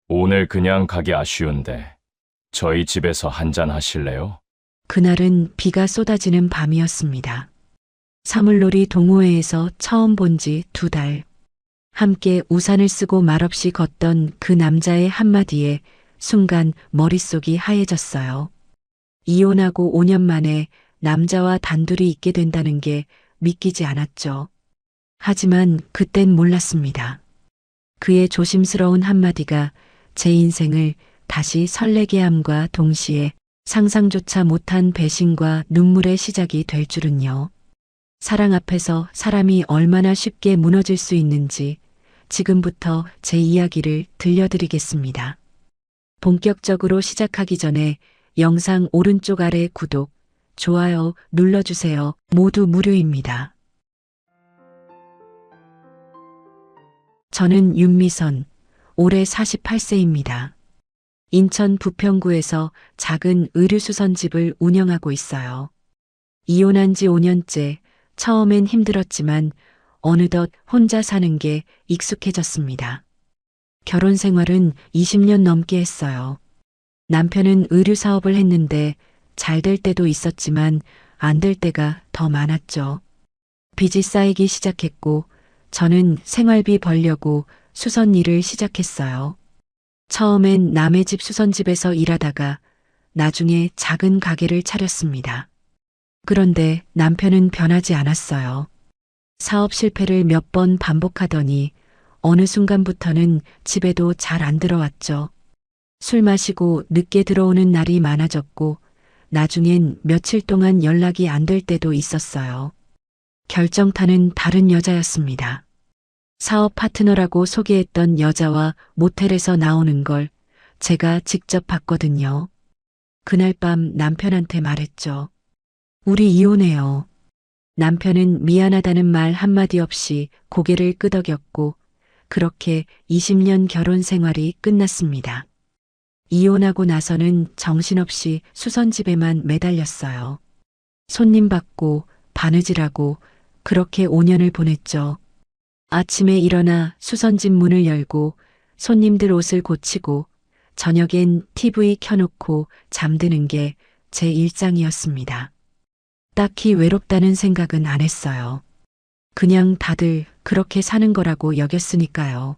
오늘 그냥 가기 아쉬운데 저희 집에서 한잔 하실래요? 그날은 비가 쏟아지는 밤이었습니다. 사물놀이 동호회에서 처음 본 지 2달. 함께 우산을 쓰고 말없이 걷던 그 남자의 한마디에 순간 머릿속이 하얘졌어요. 이혼하고 5년 만에 남자와 단둘이 있게 된다는 게 믿기지 않았죠. 하지만 그땐 몰랐습니다. 그의 조심스러운 한마디가 제 인생을 다시 설레게 함과 동시에 상상조차 못한 배신과 눈물의 시작이 될 줄은요. 사랑 앞에서 사람이 얼마나 쉽게 무너질 수 있는지 지금부터 제 이야기를 들려드리겠습니다. 본격적으로 시작하기 전에 영상 오른쪽 아래 구독, 좋아요 눌러주세요. 모두 무료입니다. 저는 윤미선, 올해 48세입니다. 인천 부평구에서 작은 의류수선집을 운영하고 있어요. 이혼한 지 5년째, 처음엔 힘들었지만 어느덧 혼자 사는 게 익숙해졌습니다. 결혼 생활은 20년 넘게 했어요. 남편은 의류 사업을 했는데 잘 될 때도 있었지만 안 될 때가 더 많았죠. 빚이 쌓이기 시작했고 저는 생활비 벌려고 수선 일을 시작했어요. 처음엔 남의 집 수선집에서 일하다가 나중에 작은 가게를 차렸습니다. 그런데 남편은 변하지 않았어요. 사업 실패를 몇 번 반복하더니 어느 순간부터는 집에도 잘 안 들어왔죠. 술 마시고 늦게 들어오는 날이 많아졌고 나중엔 며칠 동안 연락이 안 될 때도 있었어요. 결정타는 다른 여자였습니다. 사업 파트너라고 소개했던 여자와 모텔에서 나오는 걸 제가 직접 봤거든요. 그날 밤 남편한테 말했죠. 우리 이혼해요. 남편은 미안하다는 말 한마디 없이 고개를 끄덕였고 그렇게 20년 결혼 생활이 끝났습니다. 이혼하고 나서는 정신없이 수선집에만 매달렸어요. 손님 받고 바느질하고 그렇게 5년을 보냈죠. 아침에 일어나 수선집 문을 열고 손님들 옷을 고치고 저녁엔 TV 켜놓고 잠드는 게 제 일상이었습니다. 딱히 외롭다는 생각은 안 했어요. 그냥 다들 그렇게 사는 거라고 여겼으니까요.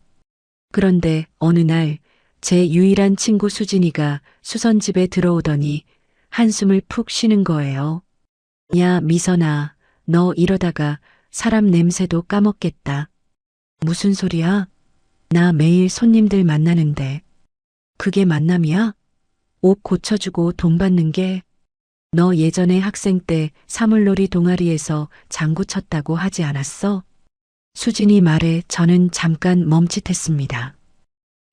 그런데 어느 날 제 유일한 친구 수진이가 수선집에 들어오더니 한숨을 푹 쉬는 거예요. 야, 미선아, 너 이러다가 사람 냄새도 까먹겠다. 무슨 소리야? 나 매일 손님들 만나는데. 그게 만남이야? 옷 고쳐주고 돈 받는 게? 너 예전에 학생 때 사물놀이 동아리에서 장구 쳤다고 하지 않았어? 수진이 말에 저는 잠깐 멈칫했습니다.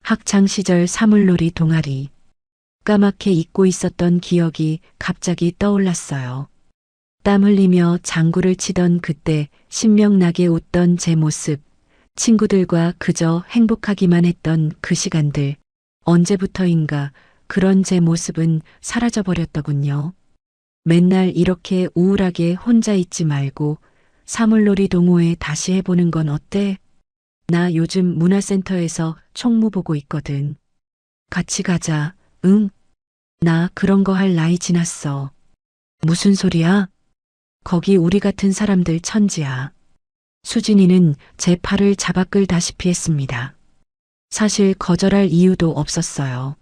학창 시절 사물놀이 동아리. 까맣게 잊고 있었던 기억이 갑자기 떠올랐어요. 땀 흘리며 장구를 치던 그때 신명나게 웃던 제 모습, 친구들과 그저 행복하기만 했던 그 시간들, 언제부터인가 그런 제 모습은 사라져버렸더군요. 맨날 이렇게 우울하게 혼자 있지 말고 사물놀이 동호회 다시 해보는 건 어때? 나 요즘 문화센터에서 총무 보고 있거든. 같이 가자. 응? 나 그런 거 할 나이 지났어. 무슨 소리야? 거기 우리 같은 사람들 천지야. 수진이는 제 팔을 잡아 끌다시피 했습니다. 사실 거절할 이유도 없었어요.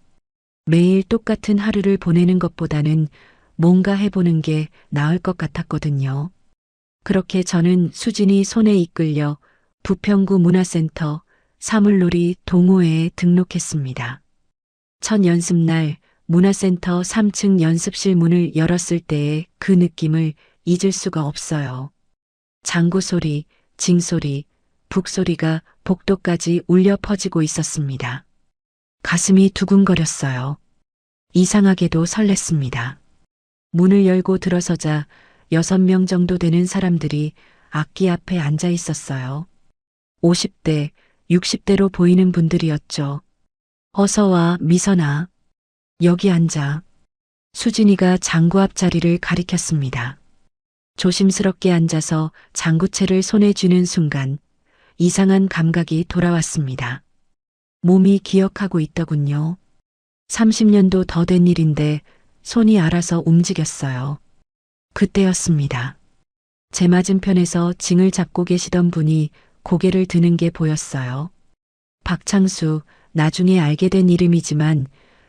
매일 똑같은 하루를 보내는 것보다는 뭔가 해보는 게 나을 것 같았거든요. 그렇게 저는 수진이 손에 이끌려 부평구 문화센터 사물놀이 동호회에 등록했습니다. 첫 연습날 문화센터 3층 연습실 문을 열었을 때의 그 느낌을 잊을 수가 없어요. 장구 소리, 징소리, 북소리가 복도까지 울려 퍼지고 있었습니다. 가슴이 두근거렸어요. 이상하게도 설렜습니다. 문을 열고 들어서자 6명 정도 되는 사람들이 악기 앞에 앉아 있었어요. 50대, 60대로 보이는 분들이었죠. 어서 와, 미선아. 여기 앉아. 수진이가 장구 앞 자리를 가리켰습니다. 조심스럽게 앉아서 장구채를 손에 쥐는 순간 이상한 감각이 돌아왔습니다. 몸이 기억하고 있더군요. 30년도 더 된 일인데 손이 알아서 움직였어요. 그때였습니다. 제 맞은편에서 징을 잡고 계시던 분이 고개를 드는 게 보였어요. 박창수, 나중에 알게 된 이름이지만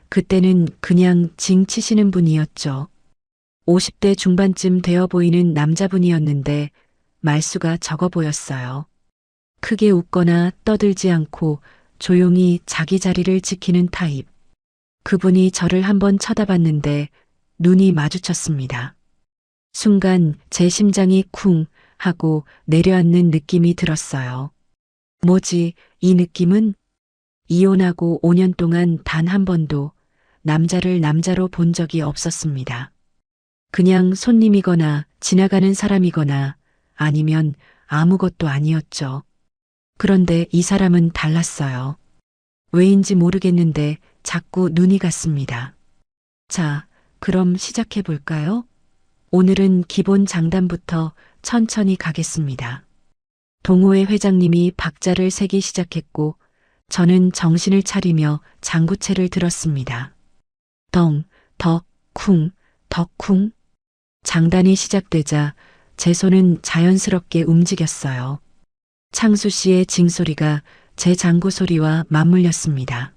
그때는 그냥 징 치시는 분이었죠. 50대 중반쯤 되어 보이는 남자분이었는데 말수가 적어 보였어요. 크게 웃거나 떠들지 않고 조용히 자기 자리를 지키는 타입. 그분이 저를 한번 쳐다봤는데 눈이 마주쳤습니다. 순간 제 심장이 쿵 하고 내려앉는 느낌이 들었어요. 뭐지, 이 느낌은? 이혼하고 5년 동안 단 한 번도 남자를 남자로 본 적이 없었습니다. 그냥 손님이거나 지나가는 사람이거나 아니면 아무것도 아니었죠. 그런데 이 사람은 달랐어요. 왜인지 모르겠는데 자꾸 눈이 갔습니다. 자, 그럼 시작해 볼까요? 오늘은 기본 장단부터 천천히 가겠습니다. 동호회 회장님이 박자를 세기 시작했고 저는 정신을 차리며 장구채를 들었습니다. 덩, 덕, 쿵, 덕, 쿵. 장단이 시작되자 제 손은 자연스럽게 움직였어요. 창수 씨의 징소리가 제 장구 소리와 맞물렸습니다.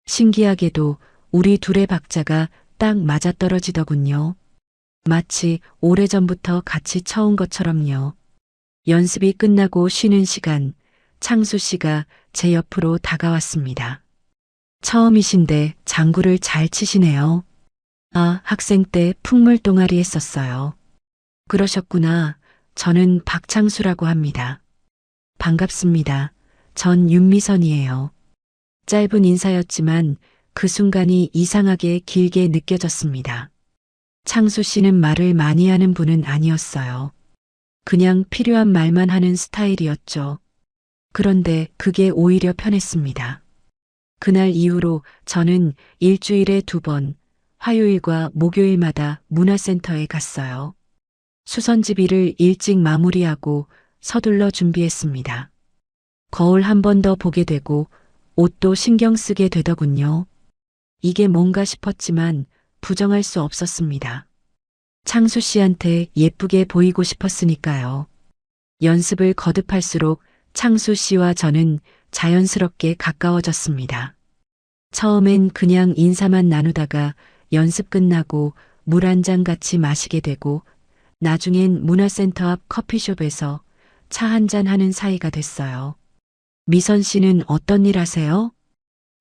신기하게도 우리 둘의 박자가 딱 맞아떨어지더군요. 마치 오래전부터 같이 쳐온 것처럼요. 연습이 끝나고 쉬는 시간, 창수 씨가 제 옆으로 다가왔습니다. 처음이신데 장구를 잘 치시네요. 아, 학생 때 풍물 동아리 했었어요. 그러셨구나. 저는 박창수라고 합니다. 반갑습니다. 전 윤미선이에요. 짧은 인사였지만 그 순간이 이상하게 길게 느껴졌습니다. 창수 씨는 말을 많이 하는 분은 아니었어요. 그냥 필요한 말만 하는 스타일이었죠. 그런데 그게 오히려 편했습니다. 그날 이후로 저는 일주일에 2번, 화요일과 목요일마다 문화센터에 갔어요. 수선집일을 일찍 마무리하고 서둘러 준비했습니다. 거울 한 번 더 보게 되고 옷도 신경 쓰게 되더군요. 이게 뭔가 싶었지만 부정할 수 없었습니다. 창수 씨한테 예쁘게 보이고 싶었으니까요. 연습을 거듭할수록 창수 씨와 저는 자연스럽게 가까워졌습니다. 처음엔 그냥 인사만 나누다가 연습 끝나고 물 한 잔 같이 마시게 되고 나중엔 문화센터 앞 커피숍에서 차 한 잔 하는 사이가 됐어요. 미선 씨는 어떤 일 하세요?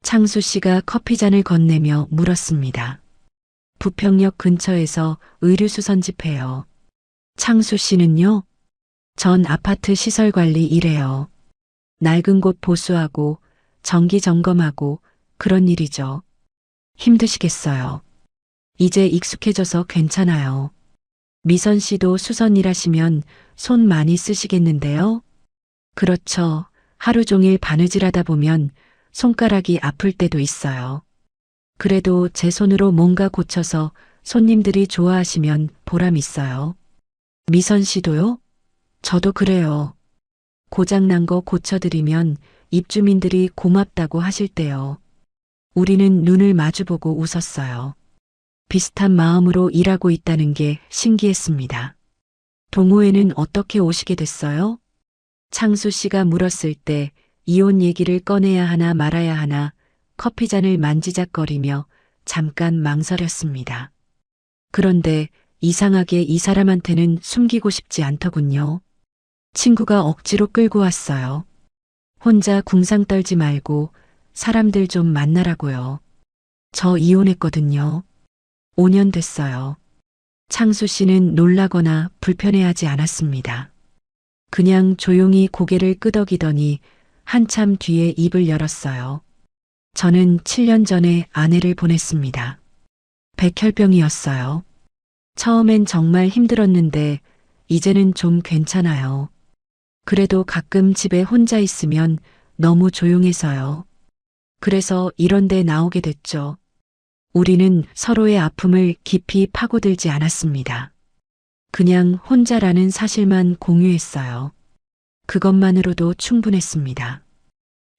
창수 씨가 커피잔을 건네며 물었습니다. 부평역 근처에서 의류수선집해요. 창수 씨는요? 전 아파트 시설관리 일해요. 낡은 곳 보수하고 정기 점검하고 그런 일이죠. 힘드시겠어요. 이제 익숙해져서 괜찮아요. 미선 씨도 수선 일하시면 손 많이 쓰시겠는데요? 그렇죠. 하루 종일 바느질하다 보면 손가락이 아플 때도 있어요. 그래도 제 손으로 뭔가 고쳐서 손님들이 좋아하시면 보람 있어요. 미선 씨도요? 저도 그래요. 고장난 거 고쳐드리면 입주민들이 고맙다고 하실 때요. 우리는 눈을 마주보고 웃었어요. 비슷한 마음으로 일하고 있다는 게 신기했습니다. 동호회는 어떻게 오시게 됐어요? 창수 씨가 물었을 때 이혼 얘기를 꺼내야 하나 말아야 하나 커피잔을 만지작거리며 잠깐 망설였습니다. 그런데 이상하게 이 사람한테는 숨기고 싶지 않더군요. 친구가 억지로 끌고 왔어요. 혼자 궁상 떨지 말고 사람들 좀 만나라고요. 저 이혼했거든요. 5년 됐어요. 창수 씨는 놀라거나 불편해하지 않았습니다. 그냥 조용히 고개를 끄덕이더니 한참 뒤에 입을 열었어요. 저는 7년 전에 아내를 보냈습니다. 백혈병이었어요. 처음엔 정말 힘들었는데 이제는 좀 괜찮아요. 그래도 가끔 집에 혼자 있으면 너무 조용해서요. 그래서 이런 데 나오게 됐죠. 우리는 서로의 아픔을 깊이 파고들지 않았습니다. 그냥 혼자라는 사실만 공유했어요. 그것만으로도 충분했습니다.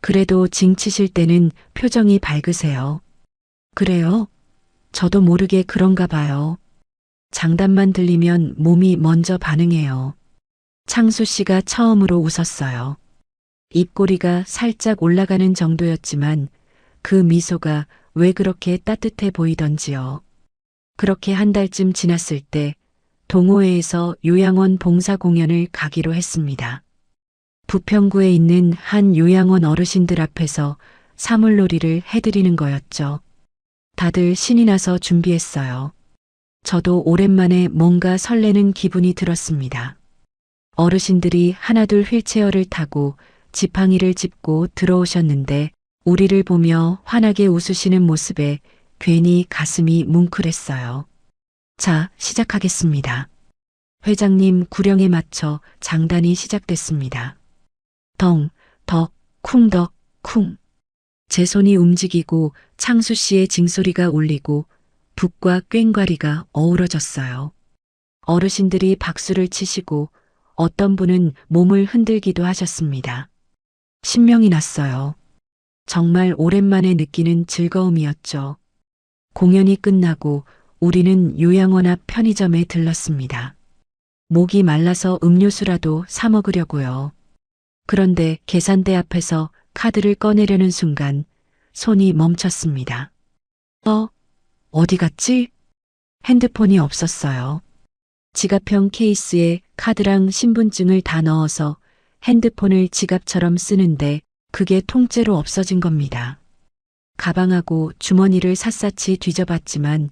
그래도 징치실 때는 표정이 밝으세요. 그래요? 저도 모르게 그런가 봐요. 장단만 들리면 몸이 먼저 반응해요. 창수 씨가 처음으로 웃었어요. 입꼬리가 살짝 올라가는 정도였지만 그 미소가 왜 그렇게 따뜻해 보이던지요. 그렇게 한 달쯤 지났을 때 동호회에서 요양원 봉사 공연을 가기로 했습니다. 부평구에 있는 한 요양원 어르신들 앞에서 사물놀이를 해드리는 거였죠. 다들 신이 나서 준비했어요. 저도 오랜만에 뭔가 설레는 기분이 들었습니다. 어르신들이 하나둘 휠체어를 타고 지팡이를 짚고 들어오셨는데 우리를 보며 환하게 웃으시는 모습에 괜히 가슴이 뭉클했어요. 자, 시작하겠습니다. 회장님 구령에 맞춰 장단이 시작됐습니다. 덩, 덕, 쿵덕, 쿵. 제 손이 움직이고 창수 씨의 징소리가 울리고 북과 꽹과리가 어우러졌어요. 어르신들이 박수를 치시고 어떤 분은 몸을 흔들기도 하셨습니다. 신명이 났어요. 정말 오랜만에 느끼는 즐거움이었죠. 공연이 끝나고 우리는 요양원 앞 편의점에 들렀습니다. 목이 말라서 음료수라도 사 먹으려고요. 그런데 계산대 앞에서 카드를 꺼내려는 순간 손이 멈췄습니다. 어디 갔지? 핸드폰이 없었어요. 지갑형 케이스에 카드랑 신분증을 다 넣어서 핸드폰을 지갑처럼 쓰는데 그게 통째로 없어진 겁니다. 가방하고 주머니를 샅샅이 뒤져봤지만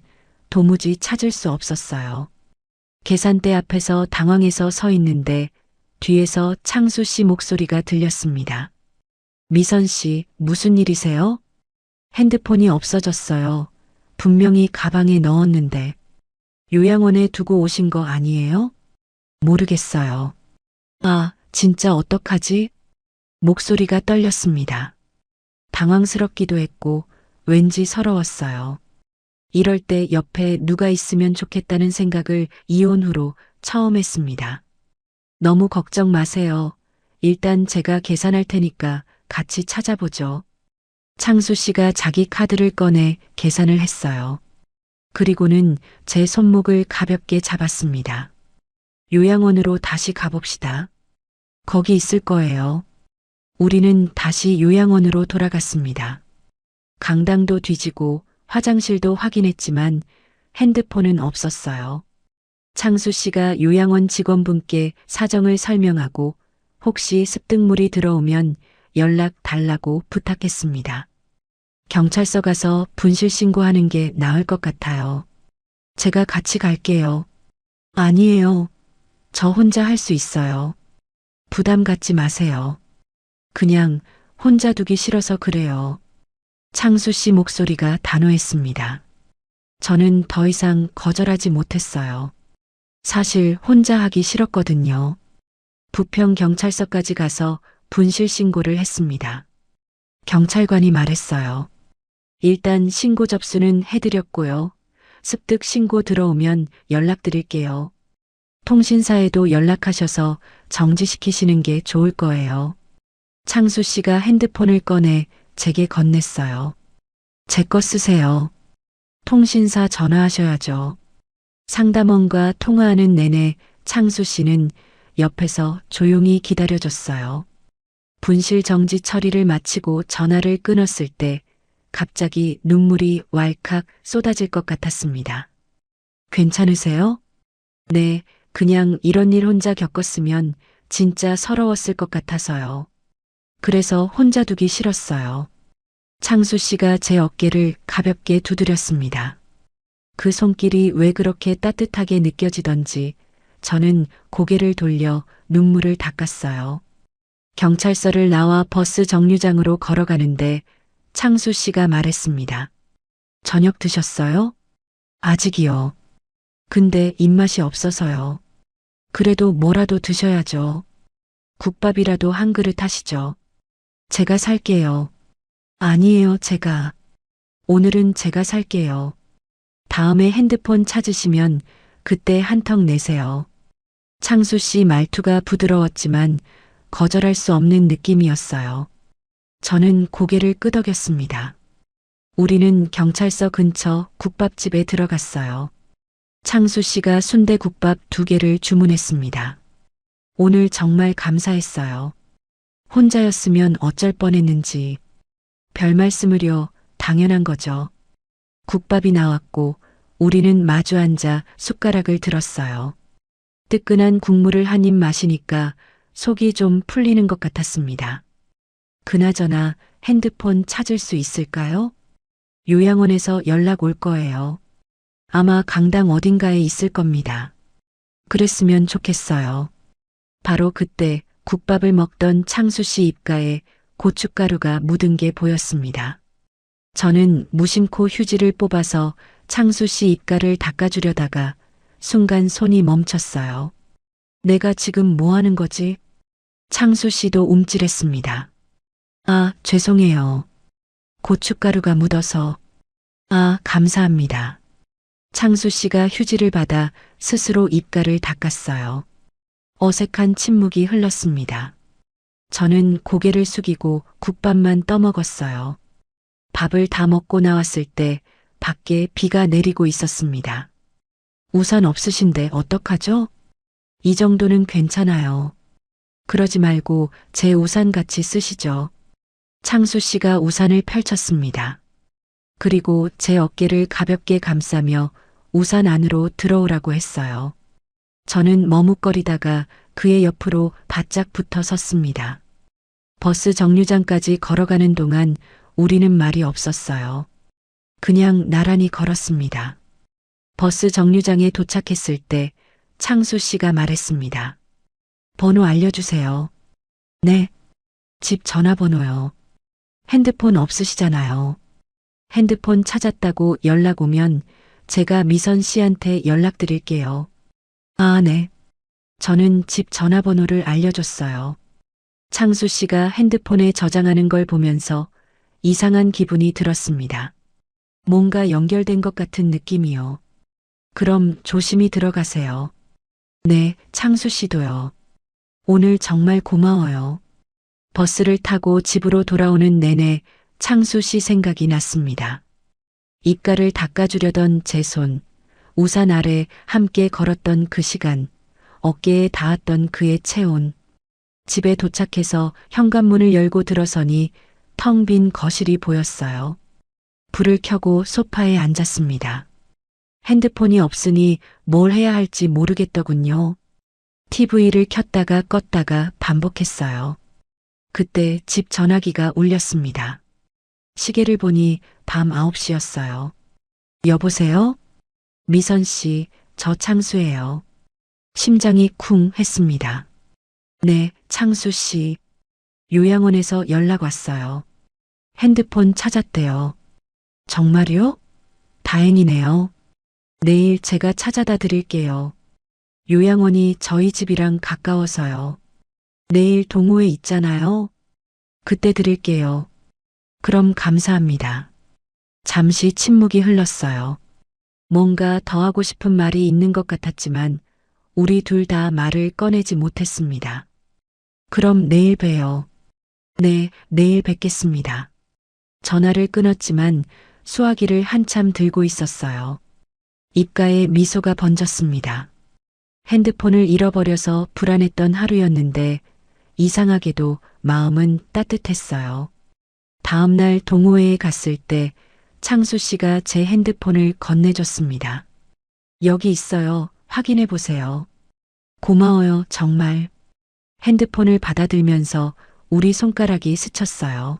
도무지 찾을 수 없었어요. 계산대 앞에서 당황해서 서 있는데 뒤에서 창수 씨 목소리가 들렸습니다. 미선 씨, 무슨 일이세요? 핸드폰이 없어졌어요. 분명히 가방에 넣었는데. 요양원에 두고 오신 거 아니에요? 모르겠어요. 아, 진짜 어떡하지? 목소리가 떨렸습니다. 당황스럽기도 했고 왠지 서러웠어요. 이럴 때 옆에 누가 있으면 좋겠다는 생각을 이혼 후로 처음 했습니다. 너무 걱정 마세요. 일단 제가 계산할 테니까 같이 찾아보죠. 창수 씨가 자기 카드를 꺼내 계산을 했어요. 그리고는 제 손목을 가볍게 잡았습니다. 요양원으로 다시 가봅시다. 거기 있을 거예요. 우리는 다시 요양원으로 돌아갔습니다. 강당도 뒤지고 화장실도 확인했지만 핸드폰은 없었어요. 창수 씨가 요양원 직원분께 사정을 설명하고 혹시 습득물이 들어오면 연락 달라고 부탁했습니다. 경찰서 가서 분실 신고하는 게 나을 것 같아요. 제가 같이 갈게요. 아니에요. 저 혼자 할 수 있어요. 부담 갖지 마세요. 그냥 혼자 두기 싫어서 그래요. 창수 씨 목소리가 단호했습니다. 저는 더 이상 거절하지 못했어요. 사실 혼자 하기 싫었거든요. 부평 경찰서까지 가서 분실 신고를 했습니다. 경찰관이 말했어요. 일단 신고 접수는 해드렸고요. 습득 신고 들어오면 연락드릴게요. 통신사에도 연락하셔서 정지시키시는 게 좋을 거예요. 창수 씨가 핸드폰을 꺼내 제게 건넸어요. 제 거 쓰세요. 통신사 전화하셔야죠. 상담원과 통화하는 내내 창수 씨는 옆에서 조용히 기다려줬어요. 분실 정지 처리를 마치고 전화를 끊었을 때 갑자기 눈물이 왈칵 쏟아질 것 같았습니다. 괜찮으세요? 네, 그냥 이런 일 혼자 겪었으면 진짜 서러웠을 것 같아서요. 그래서 혼자 두기 싫었어요. 창수 씨가 제 어깨를 가볍게 두드렸습니다. 그 손길이 왜 그렇게 따뜻하게 느껴지던지 저는 고개를 돌려 눈물을 닦았어요. 경찰서를 나와 버스 정류장으로 걸어가는데 창수 씨가 말했습니다. 저녁 드셨어요? 아직이요. 근데 입맛이 없어서요. 그래도 뭐라도 드셔야죠. 국밥이라도 한 그릇 하시죠. 제가 살게요. 아니에요, 제가. 오늘은 제가 살게요. 다음에 핸드폰 찾으시면 그때 한턱 내세요. 창수 씨 말투가 부드러웠지만 거절할 수 없는 느낌이었어요. 저는 고개를 끄덕였습니다. 우리는 경찰서 근처 국밥집에 들어갔어요. 창수 씨가 순대국밥 2개를 주문했습니다. 오늘 정말 감사했어요. 혼자였으면 어쩔 뻔했는지. 별 말씀을요, 당연한 거죠. 국밥이 나왔고 우리는 마주 앉아 숟가락을 들었어요. 뜨끈한 국물을 한 입 마시니까 속이 좀 풀리는 것 같았습니다. 그나저나 핸드폰 찾을 수 있을까요? 요양원에서 연락 올 거예요. 아마 강당 어딘가에 있을 겁니다. 그랬으면 좋겠어요. 바로 그때 국밥을 먹던 창수 씨 입가에 고춧가루가 묻은 게 보였습니다. 저는 무심코 휴지를 뽑아서 창수 씨 입가를 닦아주려다가 순간 손이 멈췄어요. 내가 지금 뭐 하는 거지? 창수 씨도 움찔했습니다. 아, 죄송해요. 고춧가루가 묻어서. 아, 감사합니다. 창수 씨가 휴지를 받아 스스로 입가를 닦았어요. 어색한 침묵이 흘렀습니다. 저는 고개를 숙이고 국밥만 떠먹었어요. 밥을 다 먹고 나왔을 때 밖에 비가 내리고 있었습니다. 우산 없으신데 어떡하죠? 이 정도는 괜찮아요. 그러지 말고 제 우산 같이 쓰시죠. 창수 씨가 우산을 펼쳤습니다. 그리고 제 어깨를 가볍게 감싸며 우산 안으로 들어오라고 했어요. 저는 머뭇거리다가 그의 옆으로 바짝 붙어 섰습니다. 버스 정류장까지 걸어가는 동안 우리는 말이 없었어요. 그냥 나란히 걸었습니다. 버스 정류장에 도착했을 때 창수 씨가 말했습니다. 번호 알려주세요. 네. 집 전화번호요. 핸드폰 없으시잖아요. 핸드폰 찾았다고 연락 오면 제가 미선 씨한테 연락드릴게요. 아, 네. 저는 집 전화번호를 알려줬어요. 창수 씨가 핸드폰에 저장하는 걸 보면서 이상한 기분이 들었습니다. 뭔가 연결된 것 같은 느낌이요. 그럼 조심히 들어가세요. 네, 창수 씨도요. 오늘 정말 고마워요. 버스를 타고 집으로 돌아오는 내내 창수 씨 생각이 났습니다. 입가를 닦아주려던 제 손, 우산 아래 함께 걸었던 그 시간, 어깨에 닿았던 그의 체온. 집에 도착해서 현관문을 열고 들어서니 텅 빈 거실이 보였어요. 불을 켜고 소파에 앉았습니다. 핸드폰이 없으니 뭘 해야 할지 모르겠더군요. TV를 켰다가 껐다가 반복했어요. 그때 집 전화기가 울렸습니다. 시계를 보니 밤 9시였어요. 여보세요? 미선 씨, 저 창수예요. 심장이 쿵 했습니다. 네, 창수 씨. 요양원에서 연락 왔어요. 핸드폰 찾았대요. 정말요? 다행이네요. 내일 제가 찾아다 드릴게요. 요양원이 저희 집이랑 가까워서요. 내일 동호회 있잖아요. 그때 드릴게요. 그럼 감사합니다. 잠시 침묵이 흘렀어요. 뭔가 더 하고 싶은 말이 있는 것 같았지만 우리 둘 다 말을 꺼내지 못했습니다. 그럼 내일 봬요. 네, 내일 뵙겠습니다. 전화를 끊었지만 수화기를 한참 들고 있었어요. 입가에 미소가 번졌습니다. 핸드폰을 잃어버려서 불안했던 하루였는데 이상하게도 마음은 따뜻했어요. 다음 날 동호회에 갔을 때 창수 씨가 제 핸드폰을 건네줬습니다. 여기 있어요. 확인해 보세요. 고마워요, 정말. 핸드폰을 받아들면서 우리 손가락이 스쳤어요.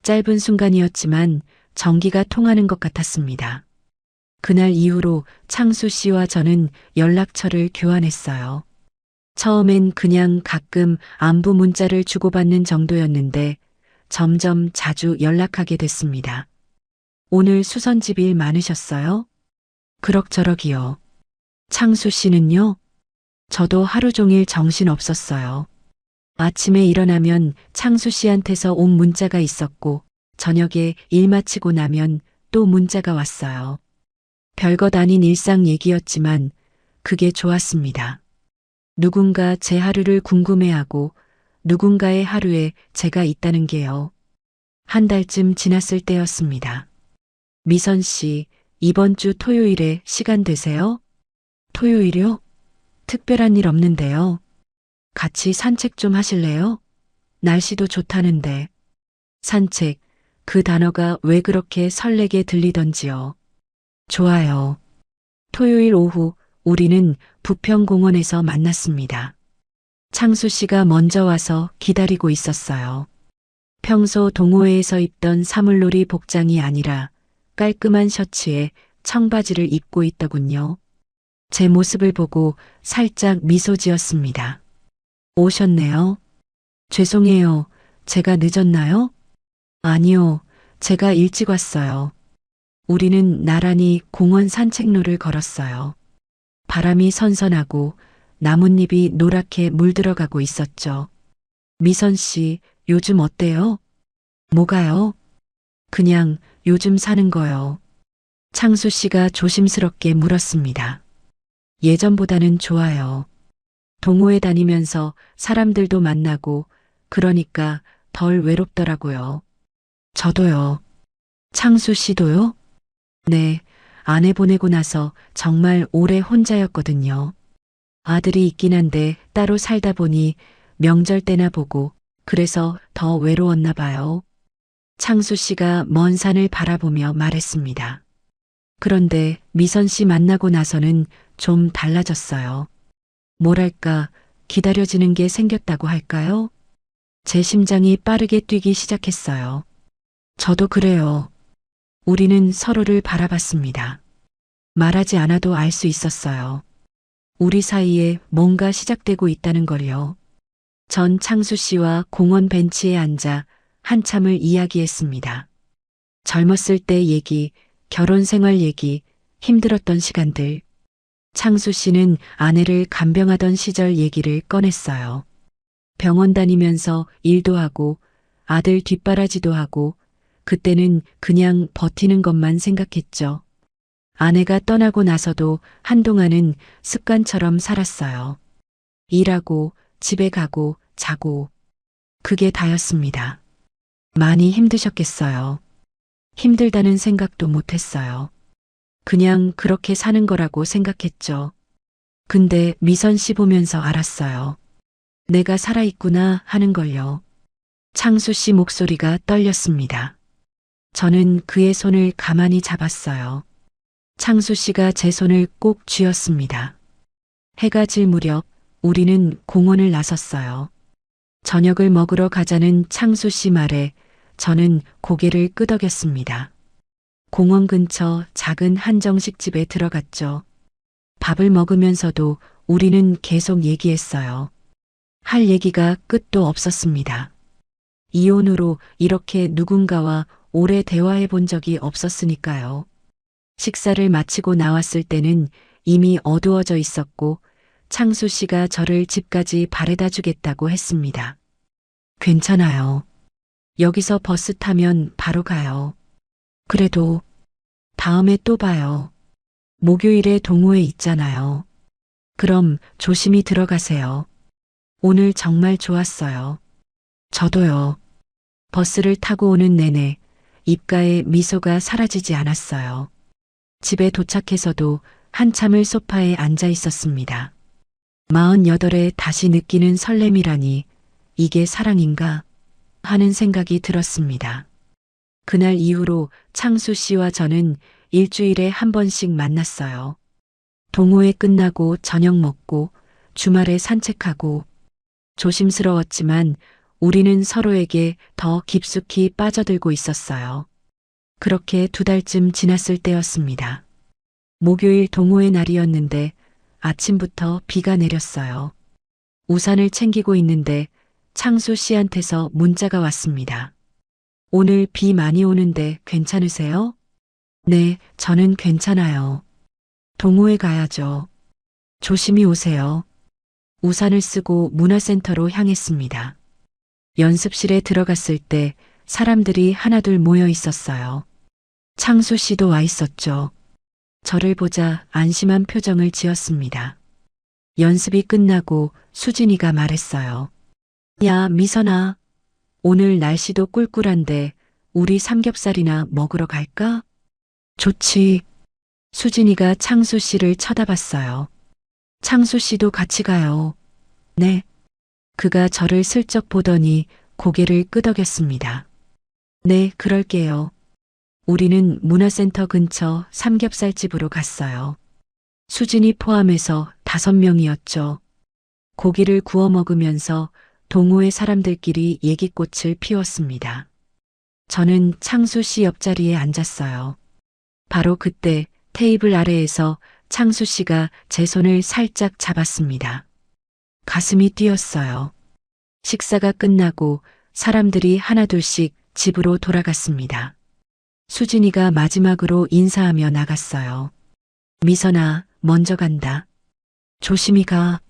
짧은 순간이었지만 전기가 통하는 것 같았습니다. 그날 이후로 창수 씨와 저는 연락처를 교환했어요. 처음엔 그냥 가끔 안부 문자를 주고받는 정도였는데 점점 자주 연락하게 됐습니다. 오늘 수선집 일 많으셨어요? 그럭저럭이요. 창수 씨는요? 저도 하루 종일 정신 없었어요. 아침에 일어나면 창수 씨한테서 온 문자가 있었고 저녁에 일 마치고 나면 또 문자가 왔어요. 별것 아닌 일상 얘기였지만 그게 좋았습니다. 누군가 제 하루를 궁금해하고 누군가의 하루에 제가 있다는 게요. 한 달쯤 지났을 때였습니다. 미선 씨, 이번 주 토요일에 시간 되세요? 토요일요? 특별한 일 없는데요. 같이 산책 좀 하실래요? 날씨도 좋다는데. 산책, 그 단어가 왜 그렇게 설레게 들리던지요. 좋아요. 토요일 오후 우리는 부평공원에서 만났습니다. 창수 씨가 먼저 와서 기다리고 있었어요. 평소 동호회에서 입던 사물놀이 복장이 아니라 깔끔한 셔츠에 청바지를 입고 있더군요. 제 모습을 보고 살짝 미소 지었습니다. 오셨네요. 죄송해요. 제가 늦었나요? 아니요. 제가 일찍 왔어요. 우리는 나란히 공원 산책로를 걸었어요. 바람이 선선하고 나뭇잎이 노랗게 물들어가고 있었죠. 미선 씨, 요즘 어때요? 뭐가요? 그냥 요즘 사는 거요. 창수 씨가 조심스럽게 물었습니다. 예전보다는 좋아요. 동호회 다니면서 사람들도 만나고 그러니까 덜 외롭더라고요. 저도요. 창수 씨도요? 네, 아내 보내고 나서 정말 오래 혼자였거든요. 아들이 있긴 한데 따로 살다 보니 명절 때나 보고 그래서 더 외로웠나 봐요. 창수 씨가 먼 산을 바라보며 말했습니다. 그런데 미선 씨 만나고 나서는 좀 달라졌어요. 뭐랄까, 기다려지는 게 생겼다고 할까요? 제 심장이 빠르게 뛰기 시작했어요. 저도 그래요. 우리는 서로를 바라봤습니다. 말하지 않아도 알 수 있었어요. 우리 사이에 뭔가 시작되고 있다는 걸요. 전 창수 씨와 공원 벤치에 앉아 한참을 이야기했습니다. 젊었을 때 얘기, 결혼 생활 얘기, 힘들었던 시간들. 창수 씨는 아내를 간병하던 시절 얘기를 꺼냈어요. 병원 다니면서 일도 하고 아들 뒷바라지도 하고 그때는 그냥 버티는 것만 생각했죠. 아내가 떠나고 나서도 한동안은 습관처럼 살았어요. 일하고 집에 가고 자고 그게 다였습니다. 많이 힘드셨겠어요. 힘들다는 생각도 못했어요. 그냥 그렇게 사는 거라고 생각했죠. 근데 미선 씨 보면서 알았어요. 내가 살아있구나 하는 걸요. 창수 씨 목소리가 떨렸습니다. 저는 그의 손을 가만히 잡았어요. 창수 씨가 제 손을 꼭 쥐었습니다. 해가 질 무렵 우리는 공원을 나섰어요. 저녁을 먹으러 가자는 창수 씨 말에 저는 고개를 끄덕였습니다. 공원 근처 작은 한정식 집에 들어갔죠. 밥을 먹으면서도 우리는 계속 얘기했어요. 할 얘기가 끝도 없었습니다. 이혼으로 이렇게 누군가와 오래 대화해 본 적이 없었으니까요. 식사를 마치고 나왔을 때는 이미 어두워져 있었고 창수 씨가 저를 집까지 바래다 주겠다고 했습니다. 괜찮아요. 여기서 버스 타면 바로 가요. 그래도 다음에 또 봐요. 목요일에 동호회 있잖아요. 그럼 조심히 들어가세요. 오늘 정말 좋았어요. 저도요. 버스를 타고 오는 내내 입가에 미소가 사라지지 않았어요. 집에 도착해서도 한참을 소파에 앉아 있었습니다. 48에 다시 느끼는 설렘이라니 이게 사랑인가 하는 생각이 들었습니다. 그날 이후로 창수 씨와 저는 일주일에 한 번씩 만났어요. 동호회 끝나고 저녁 먹고 주말에 산책하고 조심스러웠지만 우리는 서로에게 더 깊숙이 빠져들고 있었어요. 그렇게 2달쯤 지났을 때였습니다. 목요일 동호회 날이었는데 아침부터 비가 내렸어요. 우산을 챙기고 있는데 창수 씨한테서 문자가 왔습니다. 오늘 비 많이 오는데 괜찮으세요? 네, 저는 괜찮아요. 동호회 가야죠. 조심히 오세요. 우산을 쓰고 문화센터로 향했습니다. 연습실에 들어갔을 때 사람들이 하나둘 모여 있었어요. 창수 씨도 와 있었죠. 저를 보자 안심한 표정을 지었습니다. 연습이 끝나고 수진이가 말했어요. 야, 미선아. 오늘 날씨도 꿀꿀한데 우리 삼겹살이나 먹으러 갈까? 좋지. 수진이가 창수 씨를 쳐다봤어요. 창수 씨도 같이 가요. 네. 그가 저를 슬쩍 보더니 고개를 끄덕였습니다. 네, 그럴게요. 우리는 문화센터 근처 삼겹살집으로 갔어요. 수진이 포함해서 5명이었죠. 고기를 구워 먹으면서 동호회 사람들끼리 얘기꽃을 피웠습니다. 저는 창수 씨 옆자리에 앉았어요. 바로 그때 테이블 아래에서 창수 씨가 제 손을 살짝 잡았습니다. 가슴이 뛰었어요. 식사가 끝나고 사람들이 하나둘씩 집으로 돌아갔습니다. 수진이가 마지막으로 인사하며 나갔어요. 미선아, 먼저 간다. 조심히 가.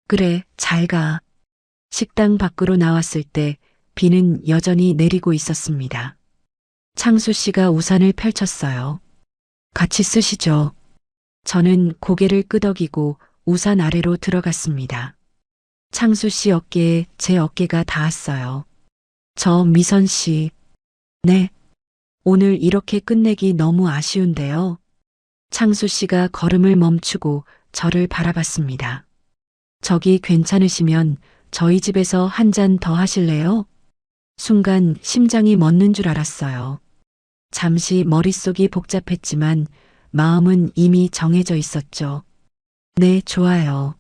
그래, 잘 가. 식당 밖으로 나왔을 때 비는 여전히 내리고 있었습니다. 창수 씨가 우산을 펼쳤어요. 같이 쓰시죠. 저는 고개를 끄덕이고 우산 아래로 들어갔습니다. 창수 씨 어깨에 제 어깨가 닿았어요. 저 미선 씨. 네. 오늘 이렇게 끝내기 너무 아쉬운데요. 창수 씨가 걸음을 멈추고 저를 바라봤습니다. 저기 괜찮으시면 저희 집에서 한 잔 더 하실래요? 순간 심장이 멎는 줄 알았어요. 잠시 머릿속이 복잡했지만 마음은 이미 정해져 있었죠. 네, 좋아요.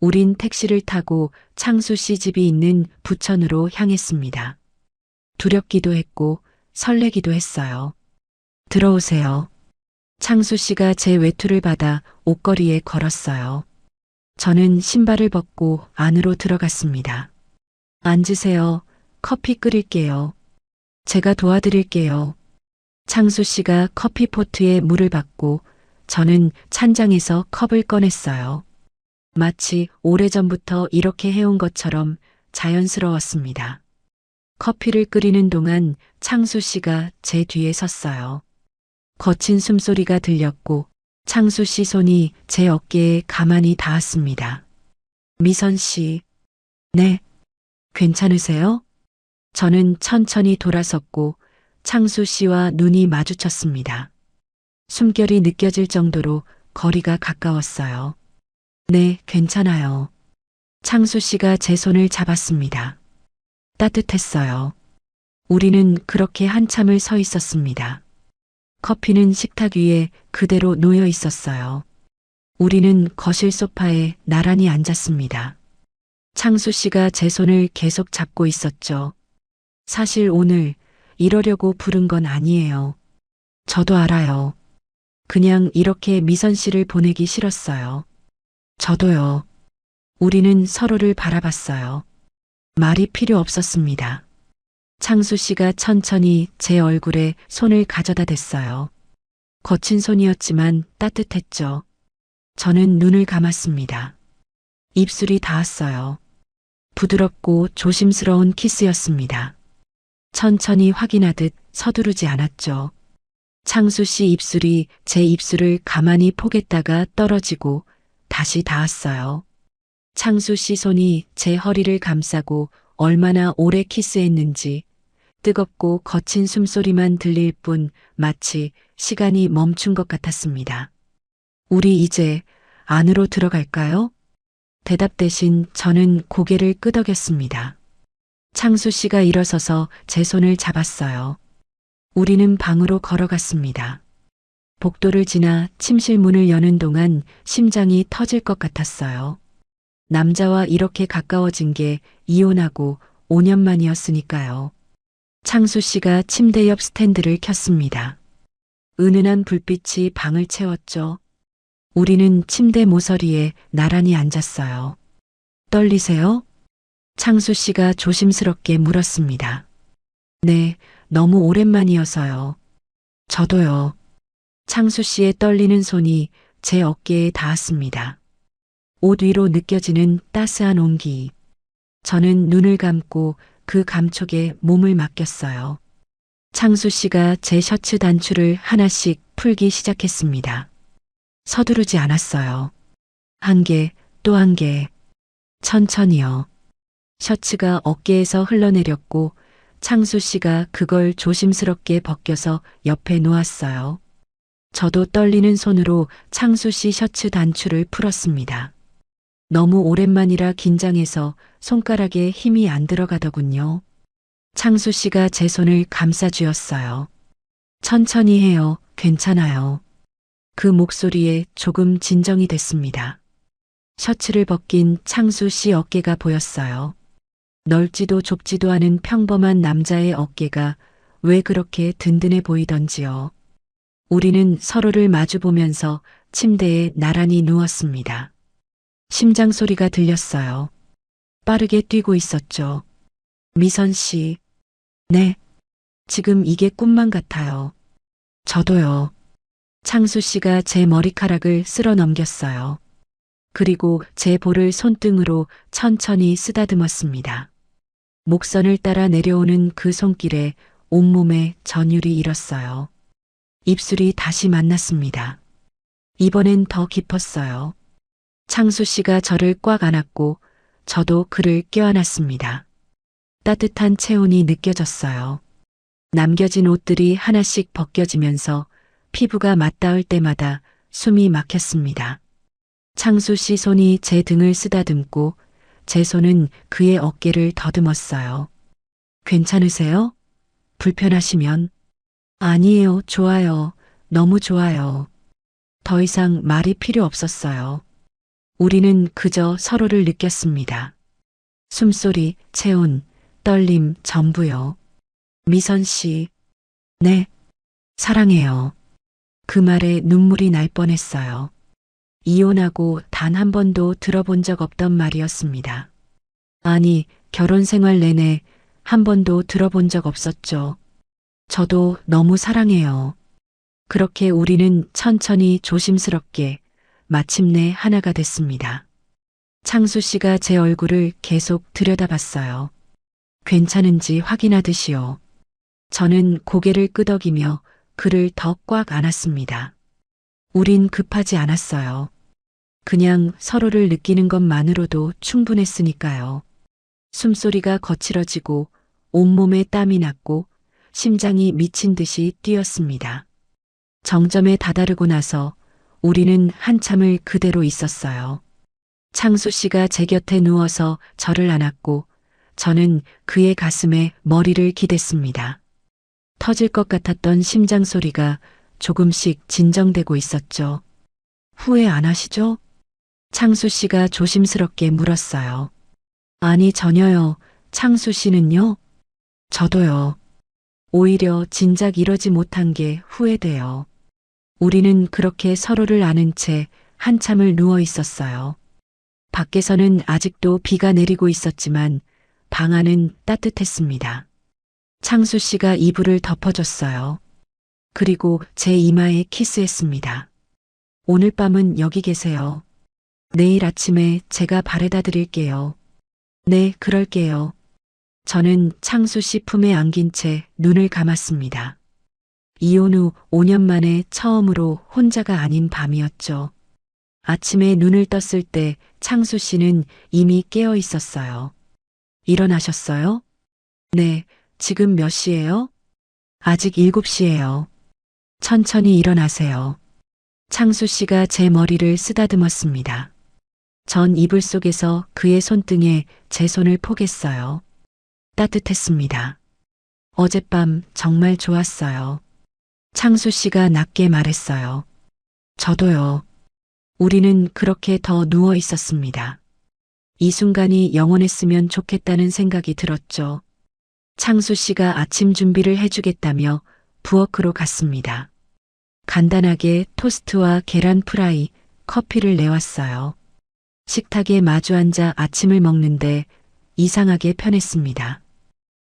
우린 택시를 타고 창수 씨 집이 있는 부천으로 향했습니다. 두렵기도 했고 설레기도 했어요. 들어오세요. 창수 씨가 제 외투를 받아 옷걸이에 걸었어요. 저는 신발을 벗고 안으로 들어갔습니다. 앉으세요. 커피 끓일게요. 제가 도와드릴게요. 창수 씨가 커피포트에 물을 받고 저는 찬장에서 컵을 꺼냈어요. 마치 오래전부터 이렇게 해온 것처럼 자연스러웠습니다. 커피를 끓이는 동안 창수 씨가 제 뒤에 섰어요. 거친 숨소리가 들렸고 창수 씨 손이 제 어깨에 가만히 닿았습니다. 미선 씨. 네. 괜찮으세요? 저는 천천히 돌아섰고 창수 씨와 눈이 마주쳤습니다. 숨결이 느껴질 정도로 거리가 가까웠어요. 네, 괜찮아요. 창수 씨가 제 손을 잡았습니다. 따뜻했어요. 우리는 그렇게 한참을 서 있었습니다. 커피는 식탁 위에 그대로 놓여 있었어요. 우리는 거실 소파에 나란히 앉았습니다. 창수 씨가 제 손을 계속 잡고 있었죠. 사실 오늘 이러려고 부른 건 아니에요. 저도 알아요. 그냥 이렇게 미선 씨를 보내기 싫었어요. 저도요. 우리는 서로를 바라봤어요. 말이 필요 없었습니다. 창수 씨가 천천히 제 얼굴에 손을 가져다 댔어요. 거친 손이었지만 따뜻했죠. 저는 눈을 감았습니다. 입술이 닿았어요. 부드럽고 조심스러운 키스였습니다. 천천히 확인하듯 서두르지 않았죠. 창수 씨 입술이 제 입술을 가만히 포겠다가 떨어지고 다시 닿았어요. 창수 씨 손이 제 허리를 감싸고 얼마나 오래 키스했는지 뜨겁고 거친 숨소리만 들릴 뿐 마치 시간이 멈춘 것 같았습니다. 우리 이제 안으로 들어갈까요? 대답 대신 저는 고개를 끄덕였습니다. 창수 씨가 일어서서 제 손을 잡았어요. 우리는 방으로 걸어갔습니다. 복도를 지나 침실 문을 여는 동안 심장이 터질 것 같았어요. 남자와 이렇게 가까워진 게 이혼하고 5년 만이었으니까요. 창수 씨가 침대 옆 스탠드를 켰습니다. 은은한 불빛이 방을 채웠죠. 우리는 침대 모서리에 나란히 앉았어요. 떨리세요? 창수 씨가 조심스럽게 물었습니다. 네, 너무 오랜만이어서요. 저도요. 창수 씨의 떨리는 손이 제 어깨에 닿았습니다. 옷 위로 느껴지는 따스한 온기. 저는 눈을 감고 그 감촉에 몸을 맡겼어요. 창수 씨가 제 셔츠 단추를 하나씩 풀기 시작했습니다. 서두르지 않았어요. 한 개, 또 한 개. 천천히요. 셔츠가 어깨에서 흘러내렸고 창수 씨가 그걸 조심스럽게 벗겨서 옆에 놓았어요. 저도 떨리는 손으로 창수 씨 셔츠 단추를 풀었습니다. 너무 오랜만이라 긴장해서 손가락에 힘이 안 들어가더군요. 창수 씨가 제 손을 감싸주었어요. 천천히 해요. 괜찮아요. 그 목소리에 조금 진정이 됐습니다. 셔츠를 벗긴 창수 씨 어깨가 보였어요. 넓지도 좁지도 않은 평범한 남자의 어깨가 왜 그렇게 든든해 보이던지요. 우리는 서로를 마주보면서 침대에 나란히 누웠습니다. 심장 소리가 들렸어요. 빠르게 뛰고 있었죠. 미선 씨. 네. 지금 이게 꿈만 같아요. 저도요. 창수 씨가 제 머리카락을 쓸어 넘겼어요. 그리고 제 볼을 손등으로 천천히 쓰다듬었습니다. 목선을 따라 내려오는 그 손길에 온몸에 전율이 일었어요. 입술이 다시 만났습니다. 이번엔 더 깊었어요. 창수 씨가 저를 꽉 안았고 저도 그를 껴안았습니다. 따뜻한 체온이 느껴졌어요. 남겨진 옷들이 하나씩 벗겨지면서 피부가 맞닿을 때마다 숨이 막혔습니다. 창수 씨 손이 제 등을 쓰다듬고 제 손은 그의 어깨를 더듬었어요. 괜찮으세요? 불편하시면? 아니에요, 좋아요. 너무 좋아요. 더 이상 말이 필요 없었어요. 우리는 그저 서로를 느꼈습니다. 숨소리, 체온, 떨림, 전부요. 미선 씨. 네. 사랑해요. 그 말에 눈물이 날 뻔했어요. 이혼하고 단 한 번도 들어본 적 없던 말이었습니다. 아니, 결혼 생활 내내 한 번도 들어본 적 없었죠. 저도 너무 사랑해요. 그렇게 우리는 천천히 조심스럽게 마침내 하나가 됐습니다. 창수 씨가 제 얼굴을 계속 들여다봤어요. 괜찮은지 확인하듯이요. 저는 고개를 끄덕이며 그를 더 꽉 안았습니다. 우린 급하지 않았어요. 그냥 서로를 느끼는 것만으로도 충분했으니까요. 숨소리가 거칠어지고 온몸에 땀이 났고 심장이 미친 듯이 뛰었습니다. 정점에 다다르고 나서 우리는 한참을 그대로 있었어요. 창수 씨가 제 곁에 누워서 저를 안았고 저는 그의 가슴에 머리를 기댔습니다. 터질 것 같았던 심장 소리가 조금씩 진정되고 있었죠. 후회 안 하시죠? 창수 씨가 조심스럽게 물었어요. 아니, 전혀요. 창수 씨는요? 저도요. 오히려 진작 이러지 못한 게 후회돼요. 우리는 그렇게 서로를 아는 채 한참을 누워 있었어요. 밖에서는 아직도 비가 내리고 있었지만 방 안은 따뜻했습니다. 창수 씨가 이불을 덮어줬어요. 그리고 제 이마에 키스했습니다. 오늘 밤은 여기 계세요. 내일 아침에 제가 바래다 드릴게요. 네, 그럴게요. 저는 창수 씨 품에 안긴 채 눈을 감았습니다. 이혼 후 5년 만에 처음으로 혼자가 아닌 밤이었죠. 아침에 눈을 떴을 때 창수 씨는 이미 깨어 있었어요. 일어나셨어요? 네, 지금 몇 시예요? 아직 7시예요. 천천히 일어나세요. 창수 씨가 제 머리를 쓰다듬었습니다. 전 이불 속에서 그의 손등에 제 손을 포겠어요. 따뜻했습니다. 어젯밤 정말 좋았어요. 창수 씨가 낮게 말했어요. 저도요. 우리는 그렇게 더 누워 있었습니다. 이 순간이 영원했으면 좋겠다는 생각이 들었죠. 창수 씨가 아침 준비를 해주겠다며 부엌으로 갔습니다. 간단하게 토스트와 계란 프라이, 커피를 내왔어요. 식탁에 마주 앉아 아침을 먹는데 이상하게 편했습니다.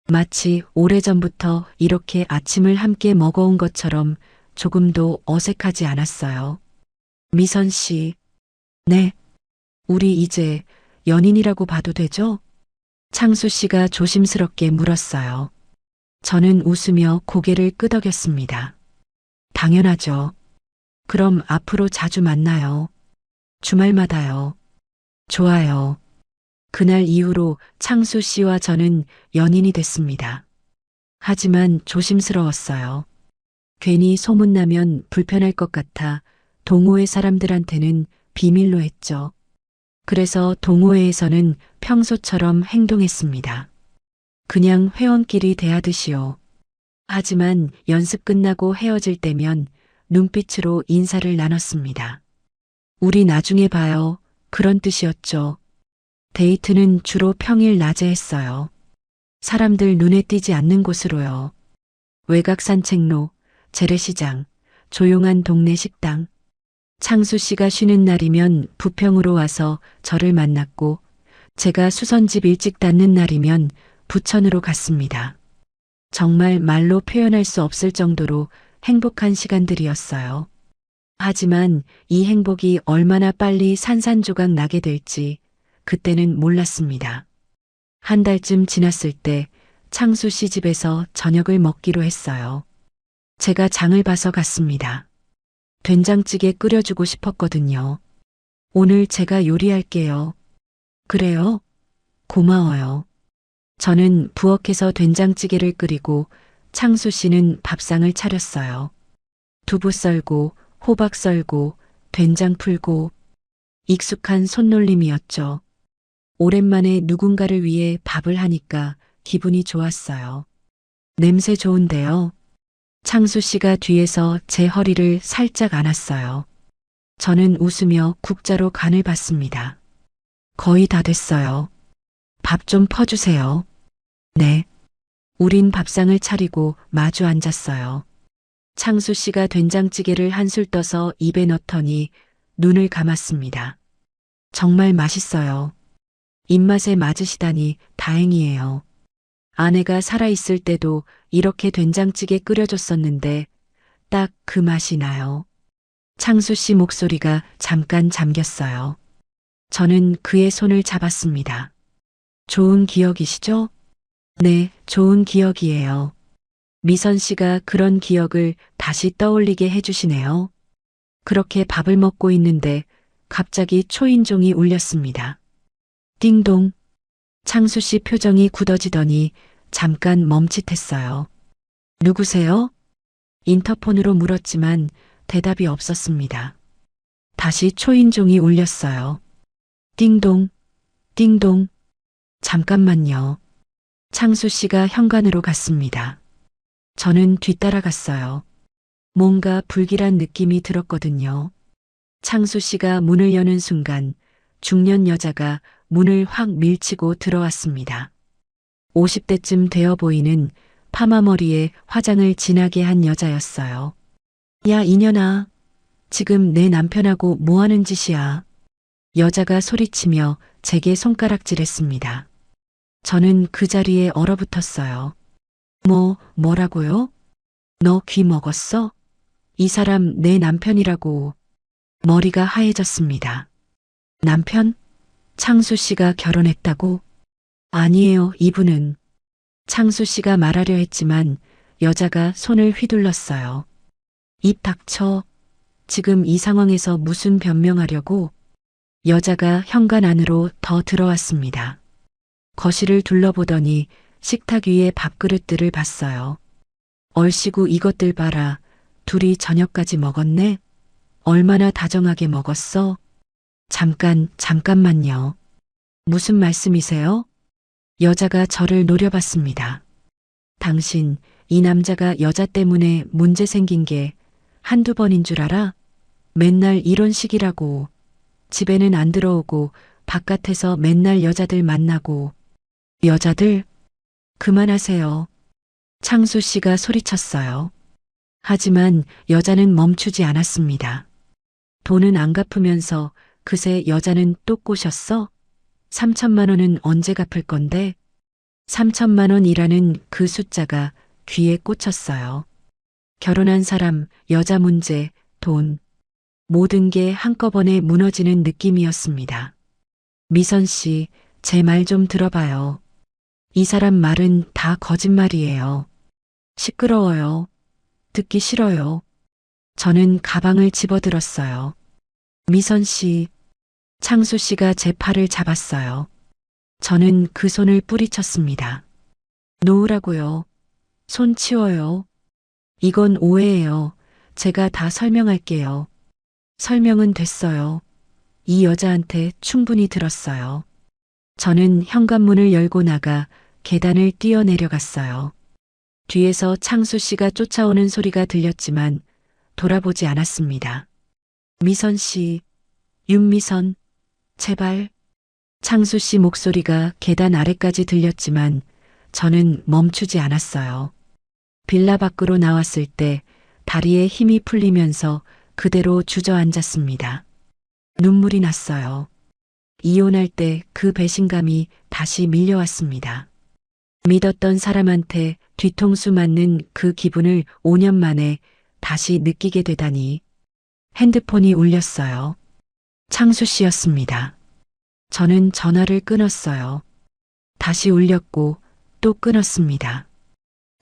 마치 오래전부터 이렇게 아침을 함께 먹어온 것처럼 조금도 어색하지 않았어요. 미선 씨. 네. 우리 이제 연인이라고 봐도 되죠? 창수 씨가 조심스럽게 물었어요. 저는 웃으며 고개를 끄덕였습니다. 당연하죠. 그럼 앞으로 자주 만나요. 주말마다요. 좋아요. 그날 이후로 창수 씨와 저는 연인이 됐습니다. 하지만 조심스러웠어요. 괜히 소문나면 불편할 것 같아 동호회 사람들한테는 비밀로 했죠. 그래서 동호회에서는 평소처럼 행동했습니다. 그냥 회원끼리 대하듯이요. 하지만 연습 끝나고 헤어질 때면 눈빛으로 인사를 나눴습니다. 우리 나중에 봐요. 그런 뜻이었죠. 데이트는 주로 평일 낮에 했어요. 사람들 눈에 띄지 않는 곳으로요. 외곽 산책로, 재래시장, 조용한 동네 식당. 창수 씨가 쉬는 날이면 부평으로 와서 저를 만났고, 제가 수선집 일찍 닫는 날이면 부천으로 갔습니다. 정말 말로 표현할 수 없을 정도로 행복한 시간들이었어요. 하지만 이 행복이 얼마나 빨리 산산조각 나게 될지 그때는 몰랐습니다. 한 달쯤 지났을 때 창수 씨 집에서 저녁을 먹기로 했어요. 제가 장을 봐서 갔습니다. 된장찌개 끓여주고 싶었거든요. 오늘 제가 요리할게요. 그래요? 고마워요. 저는 부엌에서 된장찌개를 끓이고 창수 씨는 밥상을 차렸어요. 두부 썰고 호박 썰고 된장 풀고 익숙한 손놀림이었죠. 오랜만에 누군가를 위해 밥을 하니까 기분이 좋았어요. 냄새 좋은데요. 창수 씨가 뒤에서 제 허리를 살짝 안았어요. 저는 웃으며 국자로 간을 봤습니다. 거의 다 됐어요. 밥 좀 퍼주세요. 네. 우린 밥상을 차리고 마주 앉았어요. 창수 씨가 된장찌개를 한술 떠서 입에 넣더니 눈을 감았습니다. 정말 맛있어요. 입맛에 맞으시다니 다행이에요. 아내가 살아있을 때도 이렇게 된장찌개 끓여줬었는데 딱 그 맛이 나요. 창수 씨 목소리가 잠깐 잠겼어요. 저는 그의 손을 잡았습니다. 좋은 기억이시죠? 네, 좋은 기억이에요. 미선 씨가 그런 기억을 다시 떠올리게 해주시네요. 그렇게 밥을 먹고 있는데 갑자기 초인종이 울렸습니다. 띵동. 창수 씨 표정이 굳어지더니 잠깐 멈칫했어요. 누구세요? 인터폰으로 물었지만 대답이 없었습니다. 다시 초인종이 울렸어요. 띵동, 띵동. 잠깐만요. 창수 씨가 현관으로 갔습니다. 저는 뒤따라갔어요. 뭔가 불길한 느낌이 들었거든요. 창수 씨가 문을 여는 순간 중년 여자가 문을 확 밀치고 들어왔습니다. 50대쯤 되어 보이는 파마머리에 화장을 진하게 한 여자였어요. 야, 이년아. 지금 내 남편하고 뭐 하는 짓이야? 여자가 소리치며 제게 손가락질했습니다. 저는 그 자리에 얼어붙었어요. 뭐라고요? 너 귀 먹었어? 이 사람 내 남편이라고. 머리가 하얘졌습니다. 남편? 창수 씨가 결혼했다고? 아니에요, 이분은. 창수 씨가 말하려 했지만 여자가 손을 휘둘렀어요. 입 닥쳐. 지금 이 상황에서 무슨 변명하려고? 여자가 현관 안으로 더 들어왔습니다. 거실을 둘러보더니 식탁 위에 밥그릇들을 봤어요. 얼씨구 이것들 봐라. 둘이 저녁까지 먹었네? 얼마나 다정하게 먹었어? 잠깐만요. 무슨 말씀이세요? 여자가 저를 노려봤습니다. 당신, 이 남자가 여자 때문에 문제 생긴 게 한두 번인 줄 알아? 맨날 이런 식이라고. 집에는 안 들어오고 바깥에서 맨날 여자들 만나고. 여자들? 그만하세요. 창수 씨가 소리쳤어요. 하지만 여자는 멈추지 않았습니다. 돈은 안 갚으면서 그새 여자는 또 꼬셨어? 3천만 원은 언제 갚을 건데? 3천만 원이라는 그 숫자가 귀에 꽂혔어요. 결혼한 사람, 여자 문제, 돈. 모든 게 한꺼번에 무너지는 느낌이었습니다. 미선 씨, 제 말 좀 들어봐요. 이 사람 말은 다 거짓말이에요. 시끄러워요. 듣기 싫어요. 저는 가방을 집어들었어요. 미선 씨, 창수 씨가 제 팔을 잡았어요. 저는 그 손을 뿌리쳤습니다. 놓으라고요. 손 치워요. 이건 오해예요. 제가 다 설명할게요. 설명은 됐어요. 이 여자한테 충분히 들었어요. 저는 현관문을 열고 나가 계단을 뛰어내려갔어요. 뒤에서 창수 씨가 쫓아오는 소리가 들렸지만 돌아보지 않았습니다. 미선 씨, 윤미선, 제발. 창수 씨 목소리가 계단 아래까지 들렸지만 저는 멈추지 않았어요. 빌라 밖으로 나왔을 때 다리에 힘이 풀리면서 그대로 주저앉았습니다. 눈물이 났어요. 이혼할 때 그 배신감이 다시 밀려왔습니다. 믿었던 사람한테 뒤통수 맞는 그 기분을 5년 만에 다시 느끼게 되다니. 핸드폰이 울렸어요. 창수 씨였습니다. 저는 전화를 끊었어요. 다시 울렸고 또 끊었습니다.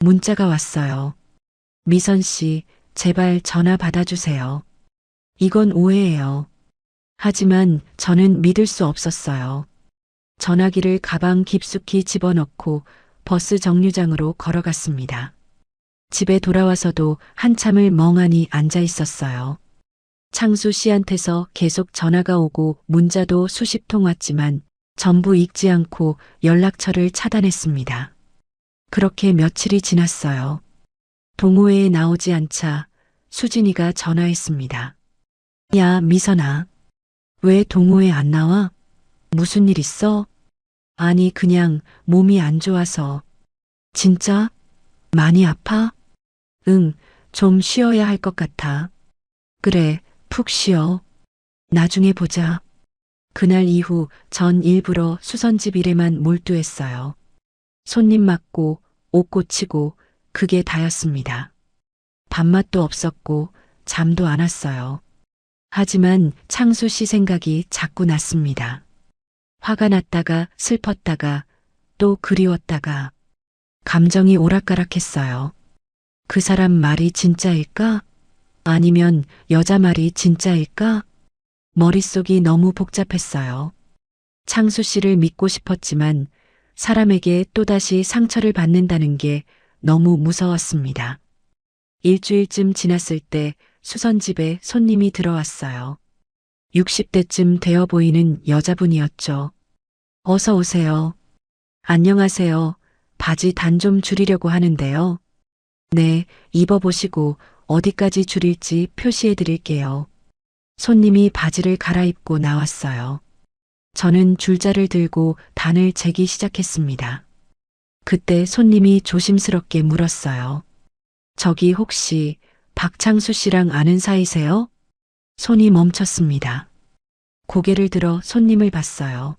문자가 왔어요. 미선 씨, 제발 전화 받아주세요. 이건 오해예요. 하지만 저는 믿을 수 없었어요. 전화기를 가방 깊숙이 집어넣고 버스 정류장으로 걸어갔습니다. 집에 돌아와서도 한참을 멍하니 앉아 있었어요. 창수 씨한테서 계속 전화가 오고 문자도 수십 통 왔지만 전부 읽지 않고 연락처를 차단했습니다. 그렇게 며칠이 지났어요. 동호회에 나오지 않자 수진이가 전화했습니다. 야, 미선아. 왜 동호회 안 나와? 무슨 일 있어? 아니, 그냥 몸이 안 좋아서. 진짜? 많이 아파? 응, 좀 쉬어야 할 것 같아. 그래, 푹 쉬어. 나중에 보자. 그날 이후 전 일부러 수선집 일에만 몰두했어요. 손님 맡고 옷 고치고 그게 다였습니다. 밥맛도 없었고 잠도 안 왔어요. 하지만 창수 씨 생각이 자꾸 났습니다. 화가 났다가 슬펐다가 또 그리웠다가 감정이 오락가락했어요. 그 사람 말이 진짜일까? 아니면 여자 말이 진짜일까? 머릿속이 너무 복잡했어요. 창수 씨를 믿고 싶었지만 사람에게 또다시 상처를 받는다는 게 너무 무서웠습니다. 일주일쯤 지났을 때 수선집에 손님이 들어왔어요. 60대쯤 되어 보이는 여자분이었죠. 어서 오세요. 안녕하세요. 바지 단 좀 줄이려고 하는데요. 네, 입어보시고 어디까지 줄일지 표시해 드릴게요. 손님이 바지를 갈아입고 나왔어요. 저는 줄자를 들고 단을 재기 시작했습니다. 그때 손님이 조심스럽게 물었어요. 저기 혹시 박창수 씨랑 아는 사이세요? 손이 멈췄습니다. 고개를 들어 손님을 봤어요.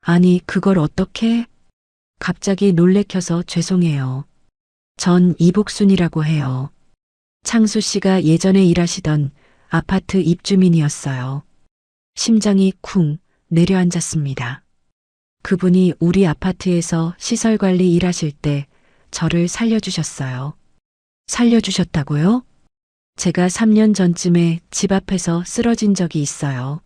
아니, 그걸 어떻게? 갑자기 놀래켜서 죄송해요. 전 이복순이라고 해요. 창수 씨가 예전에 일하시던 아파트 입주민이었어요. 심장이 쿵 내려앉았습니다. 그분이 우리 아파트에서 시설관리 일하실 때 저를 살려주셨어요. 살려주셨다고요? 제가 3년 전쯤에 집 앞에서 쓰러진 적이 있어요.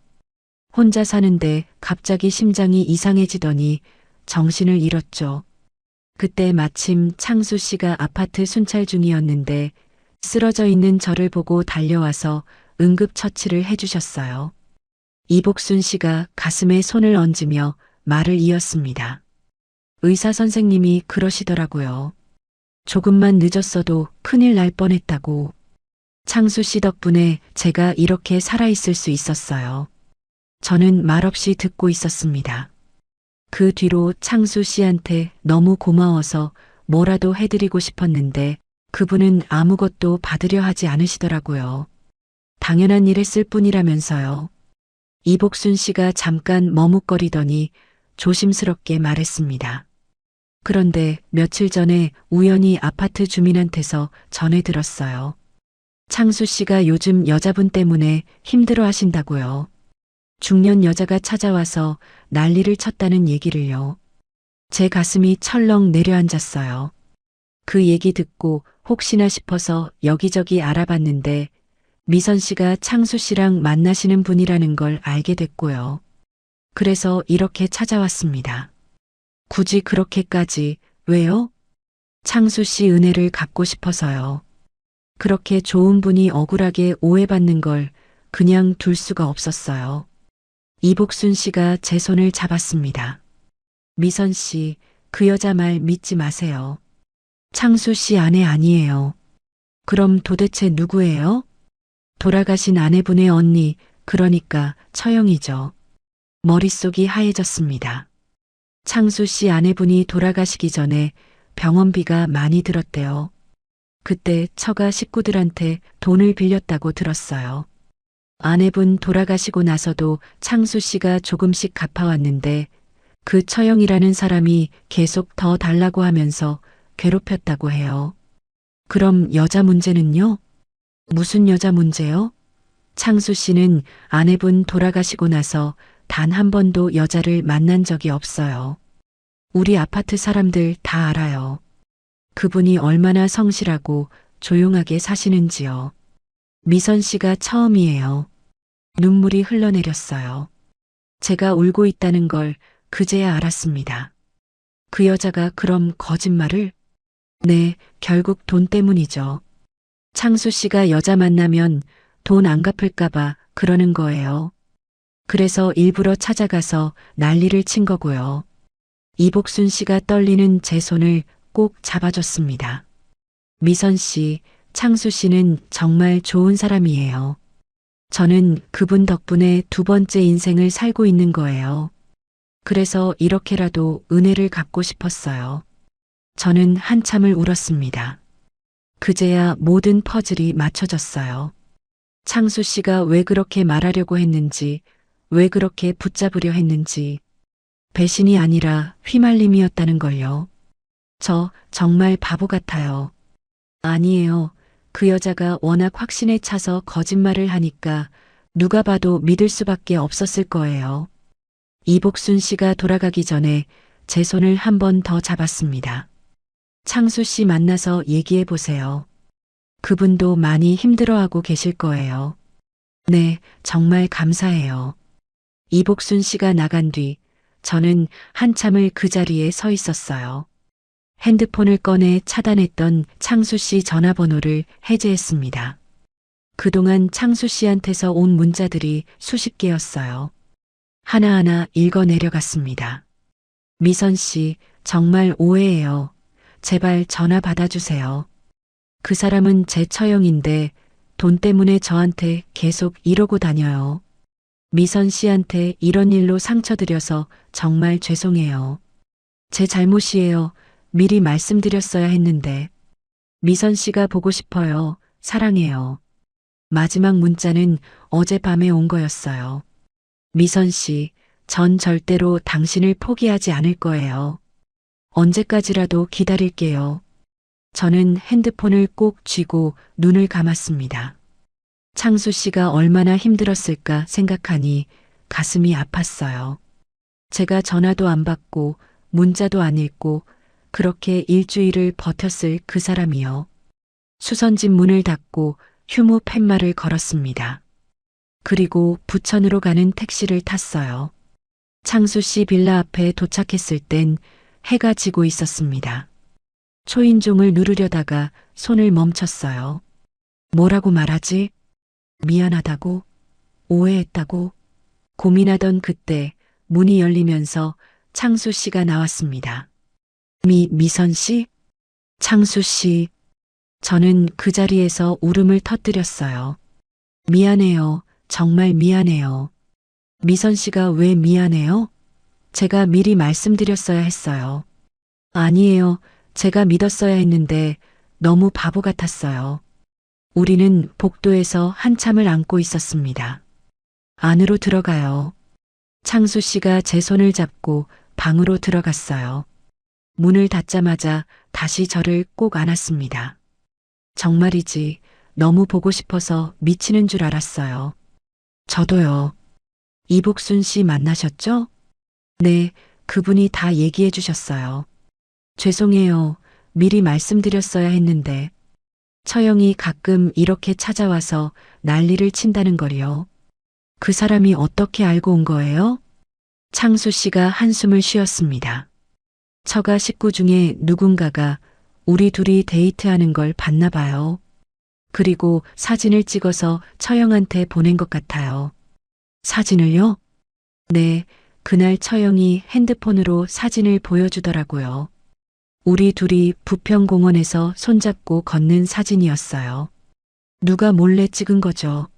혼자 사는데 갑자기 심장이 이상해지더니 정신을 잃었죠. 그때 마침 창수 씨가 아파트 순찰 중이었는데 쓰러져 있는 저를 보고 달려와서 응급처치를 해주셨어요. 이복순 씨가 가슴에 손을 얹으며 말을 이었습니다. 의사 선생님이 그러시더라고요. 조금만 늦었어도 큰일 날 뻔했다고. 창수 씨 덕분에 제가 이렇게 살아있을 수 있었어요. 저는 말없이 듣고 있었습니다. 그 뒤로 창수 씨한테 너무 고마워서 뭐라도 해드리고 싶었는데 그분은 아무것도 받으려 하지 않으시더라고요. 당연한 일 했을 뿐이라면서요. 이복순 씨가 잠깐 머뭇거리더니 조심스럽게 말했습니다. 그런데 며칠 전에 우연히 아파트 주민한테서 전해 들었어요. 창수 씨가 요즘 여자분 때문에 힘들어 하신다고요. 중년 여자가 찾아와서 난리를 쳤다는 얘기를요. 제 가슴이 철렁 내려앉았어요. 그 얘기 듣고 혹시나 싶어서 여기저기 알아봤는데 미선 씨가 창수 씨랑 만나시는 분이라는 걸 알게 됐고요. 그래서 이렇게 찾아왔습니다. 굳이 그렇게까지, 왜요? 창수 씨 은혜를 갚고 싶어서요. 그렇게 좋은 분이 억울하게 오해받는 걸 그냥 둘 수가 없었어요. 이복순 씨가 제 손을 잡았습니다. 미선 씨, 그 여자 말 믿지 마세요. 창수 씨 아내 아니에요. 그럼 도대체 누구예요? 돌아가신 아내분의 언니, 그러니까 처형이죠. 머릿속이 하얘졌습니다. 창수 씨 아내분이 돌아가시기 전에 병원비가 많이 들었대요. 그때 처가 식구들한테 돈을 빌렸다고 들었어요. 아내분 돌아가시고 나서도 창수 씨가 조금씩 갚아왔는데 그 처형이라는 사람이 계속 더 달라고 하면서 괴롭혔다고 해요. 그럼 여자 문제는요? 무슨 여자 문제요? 창수 씨는 아내분 돌아가시고 나서 단 한 번도 여자를 만난 적이 없어요. 우리 아파트 사람들 다 알아요. 그분이 얼마나 성실하고 조용하게 사시는지요. 미선 씨가 처음이에요. 눈물이 흘러내렸어요. 제가 울고 있다는 걸 그제야 알았습니다. 그 여자가 그럼 거짓말을? 네, 결국 돈 때문이죠. 창수 씨가 여자 만나면 돈 안 갚을까봐 그러는 거예요. 그래서 일부러 찾아가서 난리를 친 거고요. 이복순 씨가 떨리는 제 손을 꼭 잡아줬습니다. 미선 씨, 창수 씨는 정말 좋은 사람이에요. 저는 그분 덕분에 두 번째 인생을 살고 있는 거예요. 그래서 이렇게라도 은혜를 갚고 싶었어요. 저는 한참을 울었습니다. 그제야 모든 퍼즐이 맞춰졌어요. 창수 씨가 왜 그렇게 말하려고 했는지, 왜 그렇게 붙잡으려 했는지, 배신이 아니라 휘말림이었다는 걸요. 저 정말 바보 같아요. 아니에요. 그 여자가 워낙 확신에 차서 거짓말을 하니까 누가 봐도 믿을 수밖에 없었을 거예요. 이복순 씨가 돌아가기 전에 제 손을 한 번 더 잡았습니다. 창수 씨 만나서 얘기해 보세요. 그분도 많이 힘들어하고 계실 거예요. 네, 정말 감사해요. 이복순 씨가 나간 뒤 저는 한참을 그 자리에 서 있었어요. 핸드폰을 꺼내 차단했던 창수 씨 전화번호를 해제했습니다. 그동안 창수 씨한테서 온 문자들이 수십 개였어요. 하나하나 읽어 내려갔습니다. 미선 씨, 정말 오해예요. 제발 전화 받아주세요. 그 사람은 제 처형인데 돈 때문에 저한테 계속 이러고 다녀요. 미선 씨한테 이런 일로 상처드려서 정말 죄송해요. 제 잘못이에요. 미리 말씀드렸어야 했는데. 미선 씨가 보고 싶어요. 사랑해요. 마지막 문자는 어젯밤에 온 거였어요. 미선 씨, 전 절대로 당신을 포기하지 않을 거예요. 언제까지라도 기다릴게요. 저는 핸드폰을 꼭 쥐고 눈을 감았습니다. 창수 씨가 얼마나 힘들었을까 생각하니 가슴이 아팠어요. 제가 전화도 안 받고 문자도 안 읽고 그렇게 일주일을 버텼을 그 사람이요. 수선집 문을 닫고 휴무 팻말을 걸었습니다. 그리고 부천으로 가는 택시를 탔어요. 창수 씨 빌라 앞에 도착했을 땐 해가 지고 있었습니다. 초인종을 누르려다가 손을 멈췄어요. 뭐라고 말하지? 미안하다고? 오해했다고? 고민하던 그때 문이 열리면서 창수 씨가 나왔습니다. 미선 씨? 창수 씨. 저는 그 자리에서 울음을 터뜨렸어요. 미안해요. 정말 미안해요. 미선 씨가 왜 미안해요? 제가 미리 말씀드렸어야 했어요. 아니에요. 제가 믿었어야 했는데 너무 바보 같았어요. 우리는 복도에서 한참을 안고 있었습니다. 안으로 들어가요. 창수 씨가 제 손을 잡고 방으로 들어갔어요. 문을 닫자마자 다시 저를 꼭 안았습니다. 정말이지 너무 보고 싶어서 미치는 줄 알았어요. 저도요. 이복순 씨 만나셨죠? 네, 그분이 다 얘기해 주셨어요. 죄송해요. 미리 말씀드렸어야 했는데. 처형이 가끔 이렇게 찾아와서 난리를 친다는 걸요. 그 사람이 어떻게 알고 온 거예요? 창수 씨가 한숨을 쉬었습니다. 처가 식구 중에 누군가가 우리 둘이 데이트하는 걸 봤나 봐요. 그리고 사진을 찍어서 처형한테 보낸 것 같아요. 사진을요? 네, 그날 처형이 핸드폰으로 사진을 보여주더라고요. 우리 둘이 부평공원에서 손잡고 걷는 사진이었어요. 누가 몰래 찍은 거죠?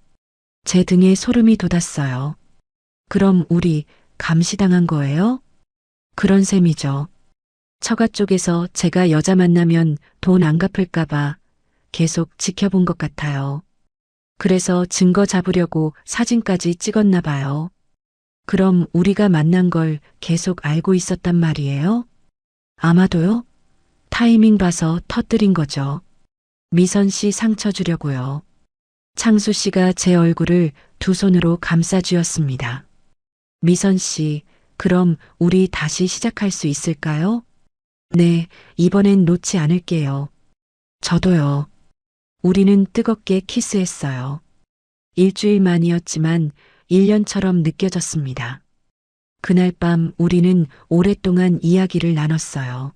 제 등에 소름이 돋았어요. 그럼 우리 감시당한 거예요? 그런 셈이죠. 처가 쪽에서 제가 여자 만나면 돈 안 갚을까봐 계속 지켜본 것 같아요. 그래서 증거 잡으려고 사진까지 찍었나 봐요. 그럼 우리가 만난 걸 계속 알고 있었단 말이에요? 아마도요? 타이밍 봐서 터뜨린 거죠. 미선 씨 상처 주려고요. 창수 씨가 제 얼굴을 두 손으로 감싸 쥐었습니다. 미선 씨, 그럼 우리 다시 시작할 수 있을까요? 네, 이번엔 놓지 않을게요. 저도요. 우리는 뜨겁게 키스했어요. 일주일 만이었지만 1년처럼 느껴졌습니다. 그날 밤 우리는 오랫동안 이야기를 나눴어요.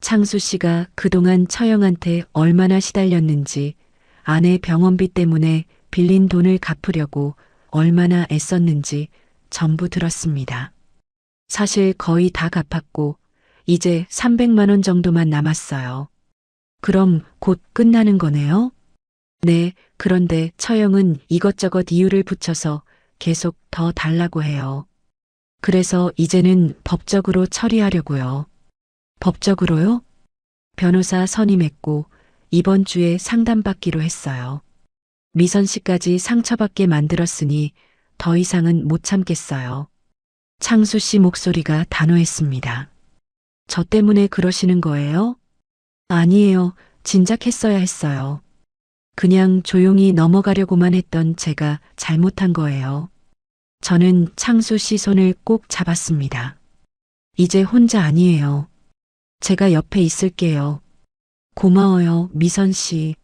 창수 씨가 그동안 처형한테 얼마나 시달렸는지, 아내 병원비 때문에 빌린 돈을 갚으려고 얼마나 애썼는지 전부 들었습니다. 사실 거의 다 갚았고, 이제 300만 원 정도만 남았어요. 그럼 곧 끝나는 거네요? 네, 그런데 처형은 이것저것 이유를 붙여서 계속 더 달라고 해요. 그래서 이제는 법적으로 처리하려고요. 법적으로요? 변호사 선임했고 이번 주에 상담받기로 했어요. 미선 씨까지 상처받게 만들었으니 더 이상은 못 참겠어요. 창수 씨 목소리가 단호했습니다. 저 때문에 그러시는 거예요? 아니에요. 진작 했어야 했어요. 그냥 조용히 넘어가려고만 했던 제가 잘못한 거예요. 저는 창수 씨 손을 꼭 잡았습니다. 이제 혼자 아니에요. 제가 옆에 있을게요. 고마워요, 미선 씨.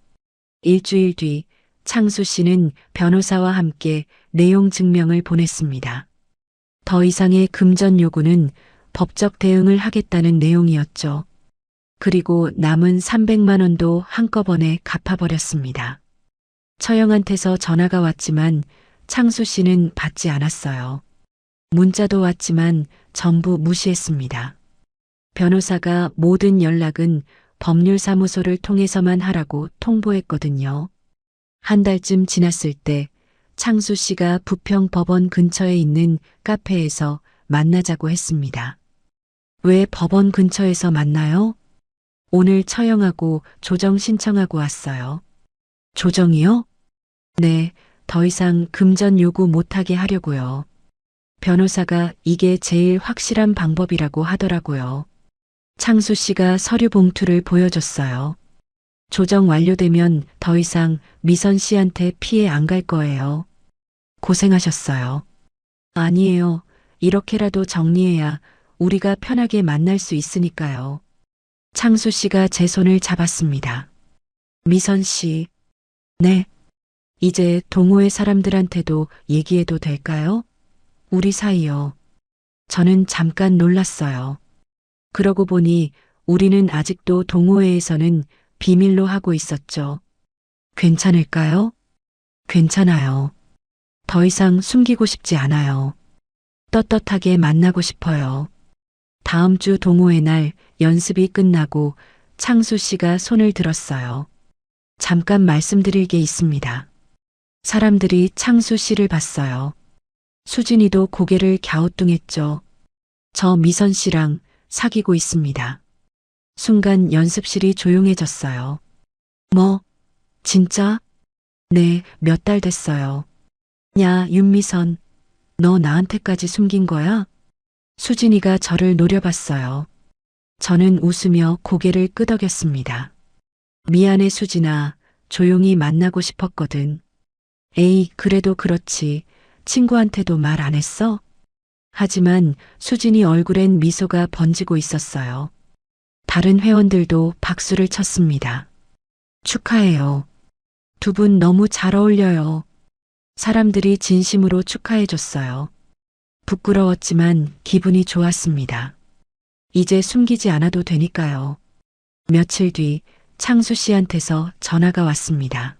일주일 뒤 창수 씨는 변호사와 함께 내용 증명을 보냈습니다. 더 이상의 금전 요구는 법적 대응을 하겠다는 내용이었죠. 그리고 남은 300만 원도 한꺼번에 갚아버렸습니다. 처형한테서 전화가 왔지만 창수 씨는 받지 않았어요. 문자도 왔지만 전부 무시했습니다. 변호사가 모든 연락은 법률사무소를 통해서만 하라고 통보했거든요. 한 달쯤 지났을 때 창수 씨가 부평법원 근처에 있는 카페에서 만나자고 했습니다. 왜 법원 근처에서 만나요? 오늘 처형하고 조정 신청하고 왔어요. 조정이요? 네, 더 이상 금전 요구 못하게 하려고요. 변호사가 이게 제일 확실한 방법이라고 하더라고요. 창수 씨가 서류 봉투를 보여줬어요. 조정 완료되면 더 이상 미선 씨한테 피해 안 갈 거예요. 고생하셨어요. 아니에요. 이렇게라도 정리해야 우리가 편하게 만날 수 있으니까요. 창수 씨가 제 손을 잡았습니다. 미선 씨. 네. 이제 동호회 사람들한테도 얘기해도 될까요? 우리 사이요. 저는 잠깐 놀랐어요. 그러고 보니 우리는 아직도 동호회에서는 비밀로 하고 있었죠. 괜찮을까요? 괜찮아요. 더 이상 숨기고 싶지 않아요. 떳떳하게 만나고 싶어요. 다음 주 동호회 날 연습이 끝나고 창수 씨가 손을 들었어요. 잠깐 말씀드릴 게 있습니다. 사람들이 창수 씨를 봤어요. 수진이도 고개를 갸우뚱했죠. 저 미선 씨랑 사귀고 있습니다. 순간 연습실이 조용해졌어요. 뭐, 진짜? 네, 몇 달 됐어요. 야, 윤미선, 너 나한테까지 숨긴 거야? 수진이가 저를 노려봤어요. 저는 웃으며 고개를 끄덕였습니다. 미안해, 수진아. 조용히 만나고 싶었거든. 에이, 그래도 그렇지. 친구한테도 말 안 했어? 하지만 수진이 얼굴엔 미소가 번지고 있었어요. 다른 회원들도 박수를 쳤습니다. 축하해요. 두 분 너무 잘 어울려요. 사람들이 진심으로 축하해줬어요. 부끄러웠지만 기분이 좋았습니다. 이제 숨기지 않아도 되니까요. 며칠 뒤 창수 씨한테서 전화가 왔습니다.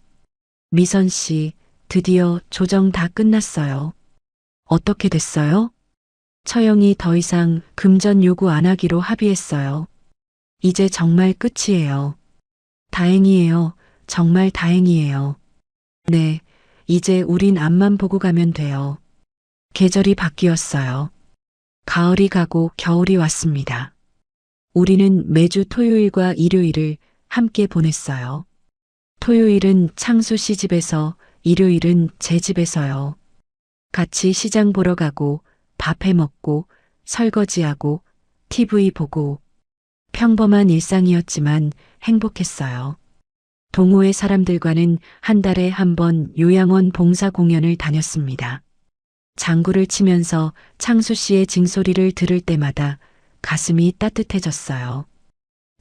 미선 씨, 드디어 조정 다 끝났어요. 어떻게 됐어요? 처형이 더 이상 금전 요구 안 하기로 합의했어요. 이제 정말 끝이에요. 다행이에요. 정말 다행이에요. 네, 이제 우린 앞만 보고 가면 돼요. 계절이 바뀌었어요. 가을이 가고 겨울이 왔습니다. 우리는 매주 토요일과 일요일을 함께 보냈어요. 토요일은 창수 씨 집에서, 일요일은 제 집에서요. 같이 시장 보러 가고, 밥 해 먹고, 설거지하고, TV 보고, 평범한 일상이었지만 행복했어요. 동호회 사람들과는 한 달에 한 번 요양원 봉사 공연을 다녔습니다. 장구를 치면서 창수 씨의 징소리를 들을 때마다 가슴이 따뜻해졌어요.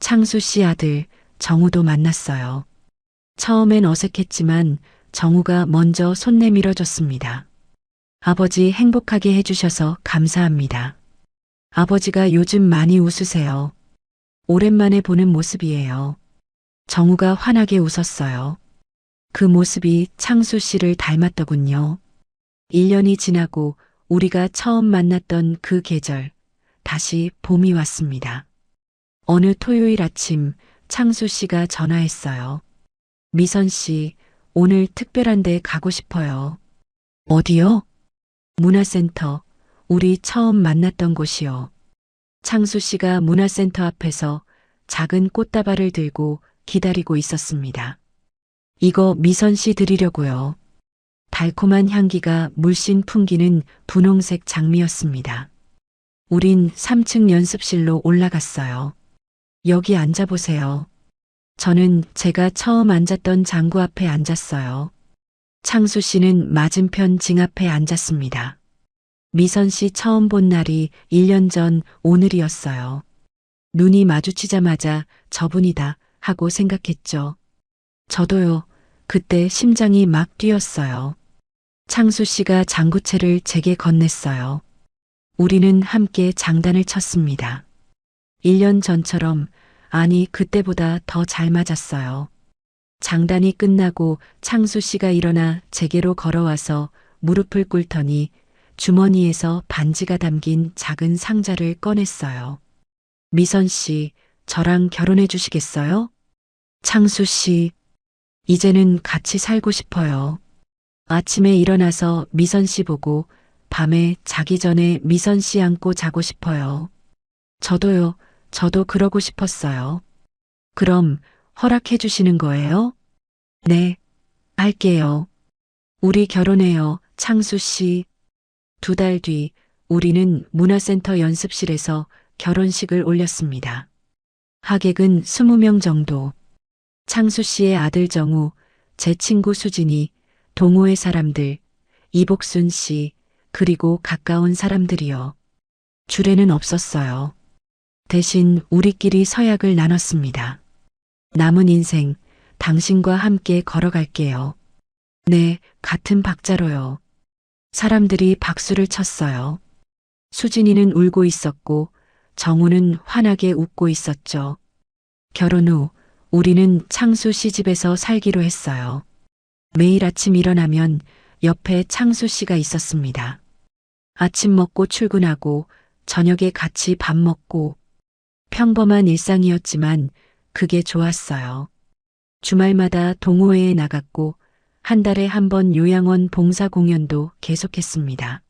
창수 씨 아들 정우도 만났어요. 처음엔 어색했지만 정우가 먼저 손 내밀어 줬습니다. 아버지 행복하게 해주셔서 감사합니다. 아버지가 요즘 많이 웃으세요. 오랜만에 보는 모습이에요. 정우가 환하게 웃었어요. 그 모습이 창수 씨를 닮았더군요. 1년이 지나고 우리가 처음 만났던 그 계절, 다시 봄이 왔습니다. 어느 토요일 아침 창수 씨가 전화했어요. 미선 씨, 오늘 특별한 데 가고 싶어요. 어디요? 문화센터, 우리 처음 만났던 곳이요. 창수 씨가 문화센터 앞에서 작은 꽃다발을 들고 기다리고 있었습니다. 이거 미선 씨 드리려고요. 달콤한 향기가 물씬 풍기는 분홍색 장미였습니다. 우린 3층 연습실로 올라갔어요. 여기 앉아보세요. 저는 제가 처음 앉았던 장구 앞에 앉았어요. 창수 씨는 맞은편 징 앞에 앉았습니다. 미선 씨 처음 본 날이 1년 전 오늘이었어요. 눈이 마주치자마자 저분이다 하고 생각했죠. 저도요. 그때 심장이 막 뛰었어요. 창수 씨가 장구채를 제게 건넸어요. 우리는 함께 장단을 쳤습니다. 1년 전처럼, 아니 그때보다 더 잘 맞았어요. 장단이 끝나고 창수 씨가 일어나 제게로 걸어와서 무릎을 꿇더니 주머니에서 반지가 담긴 작은 상자를 꺼냈어요. 미선 씨, 저랑 결혼해 주시겠어요? 창수 씨, 이제는 같이 살고 싶어요. 아침에 일어나서 미선 씨 보고 밤에 자기 전에 미선 씨 안고 자고 싶어요. 저도요, 저도 그러고 싶었어요. 그럼 허락해 주시는 거예요? 네, 할게요. 우리 결혼해요, 창수 씨. 2달 뒤 우리는 문화센터 연습실에서 결혼식을 올렸습니다. 하객은 20명 정도. 창수 씨의 아들 정우, 제 친구 수진이, 동호회 사람들, 이복순 씨, 그리고 가까운 사람들이요. 주례는 없었어요. 대신 우리끼리 서약을 나눴습니다. 남은 인생 당신과 함께 걸어갈게요. 네, 같은 박자로요. 사람들이 박수를 쳤어요. 수진이는 울고 있었고 정우는 환하게 웃고 있었죠. 결혼 후 우리는 창수 씨 집에서 살기로 했어요. 매일 아침 일어나면 옆에 창수 씨가 있었습니다. 아침 먹고 출근하고 저녁에 같이 밥 먹고 평범한 일상이었지만 그게 좋았어요. 주말마다 동호회에 나갔고 한 달에 한 번 요양원 봉사 공연도 계속했습니다.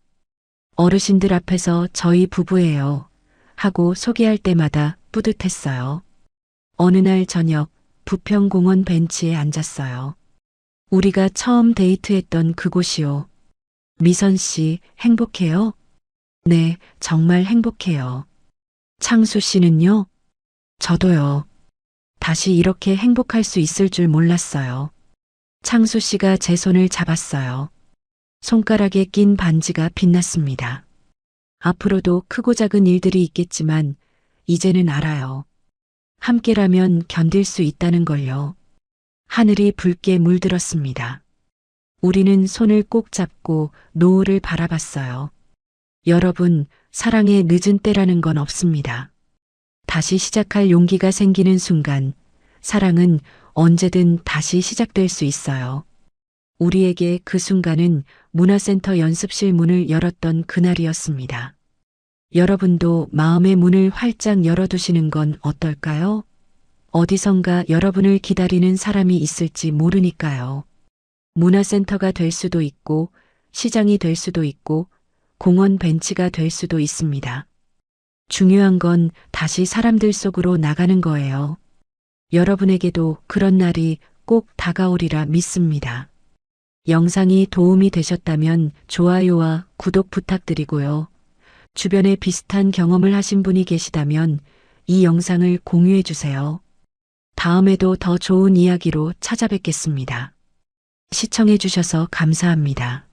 어르신들 앞에서 저희 부부예요 하고 소개할 때마다 뿌듯했어요. 어느 날 저녁 부평공원 벤치에 앉았어요. 우리가 처음 데이트했던 그곳이요. 미선 씨 행복해요? 네, 정말 행복해요. 창수 씨는요? 저도요. 다시 이렇게 행복할 수 있을 줄 몰랐어요. 창수 씨가 제 손을 잡았어요. 손가락에 낀 반지가 빛났습니다. 앞으로도 크고 작은 일들이 있겠지만 이제는 알아요. 함께라면 견딜 수 있다는 걸요. 하늘이 붉게 물들었습니다. 우리는 손을 꼭 잡고 노을을 바라봤어요. 여러분, 사랑의 늦은 때라는 건 없습니다. 다시 시작할 용기가 생기는 순간, 사랑은 언제든 다시 시작될 수 있어요. 우리에게 그 순간은 문화센터 연습실 문을 열었던 그날이었습니다. 여러분도 마음의 문을 활짝 열어두시는 건 어떨까요? 어디선가 여러분을 기다리는 사람이 있을지 모르니까요. 문화센터가 될 수도 있고, 시장이 될 수도 있고, 공원 벤치가 될 수도 있습니다. 중요한 건 다시 사람들 속으로 나가는 거예요. 여러분에게도 그런 날이 꼭 다가오리라 믿습니다. 영상이 도움이 되셨다면 좋아요와 구독 부탁드리고요. 주변에 비슷한 경험을 하신 분이 계시다면 이 영상을 공유해 주세요. 다음에도 더 좋은 이야기로 찾아뵙겠습니다. 시청해 주셔서 감사합니다.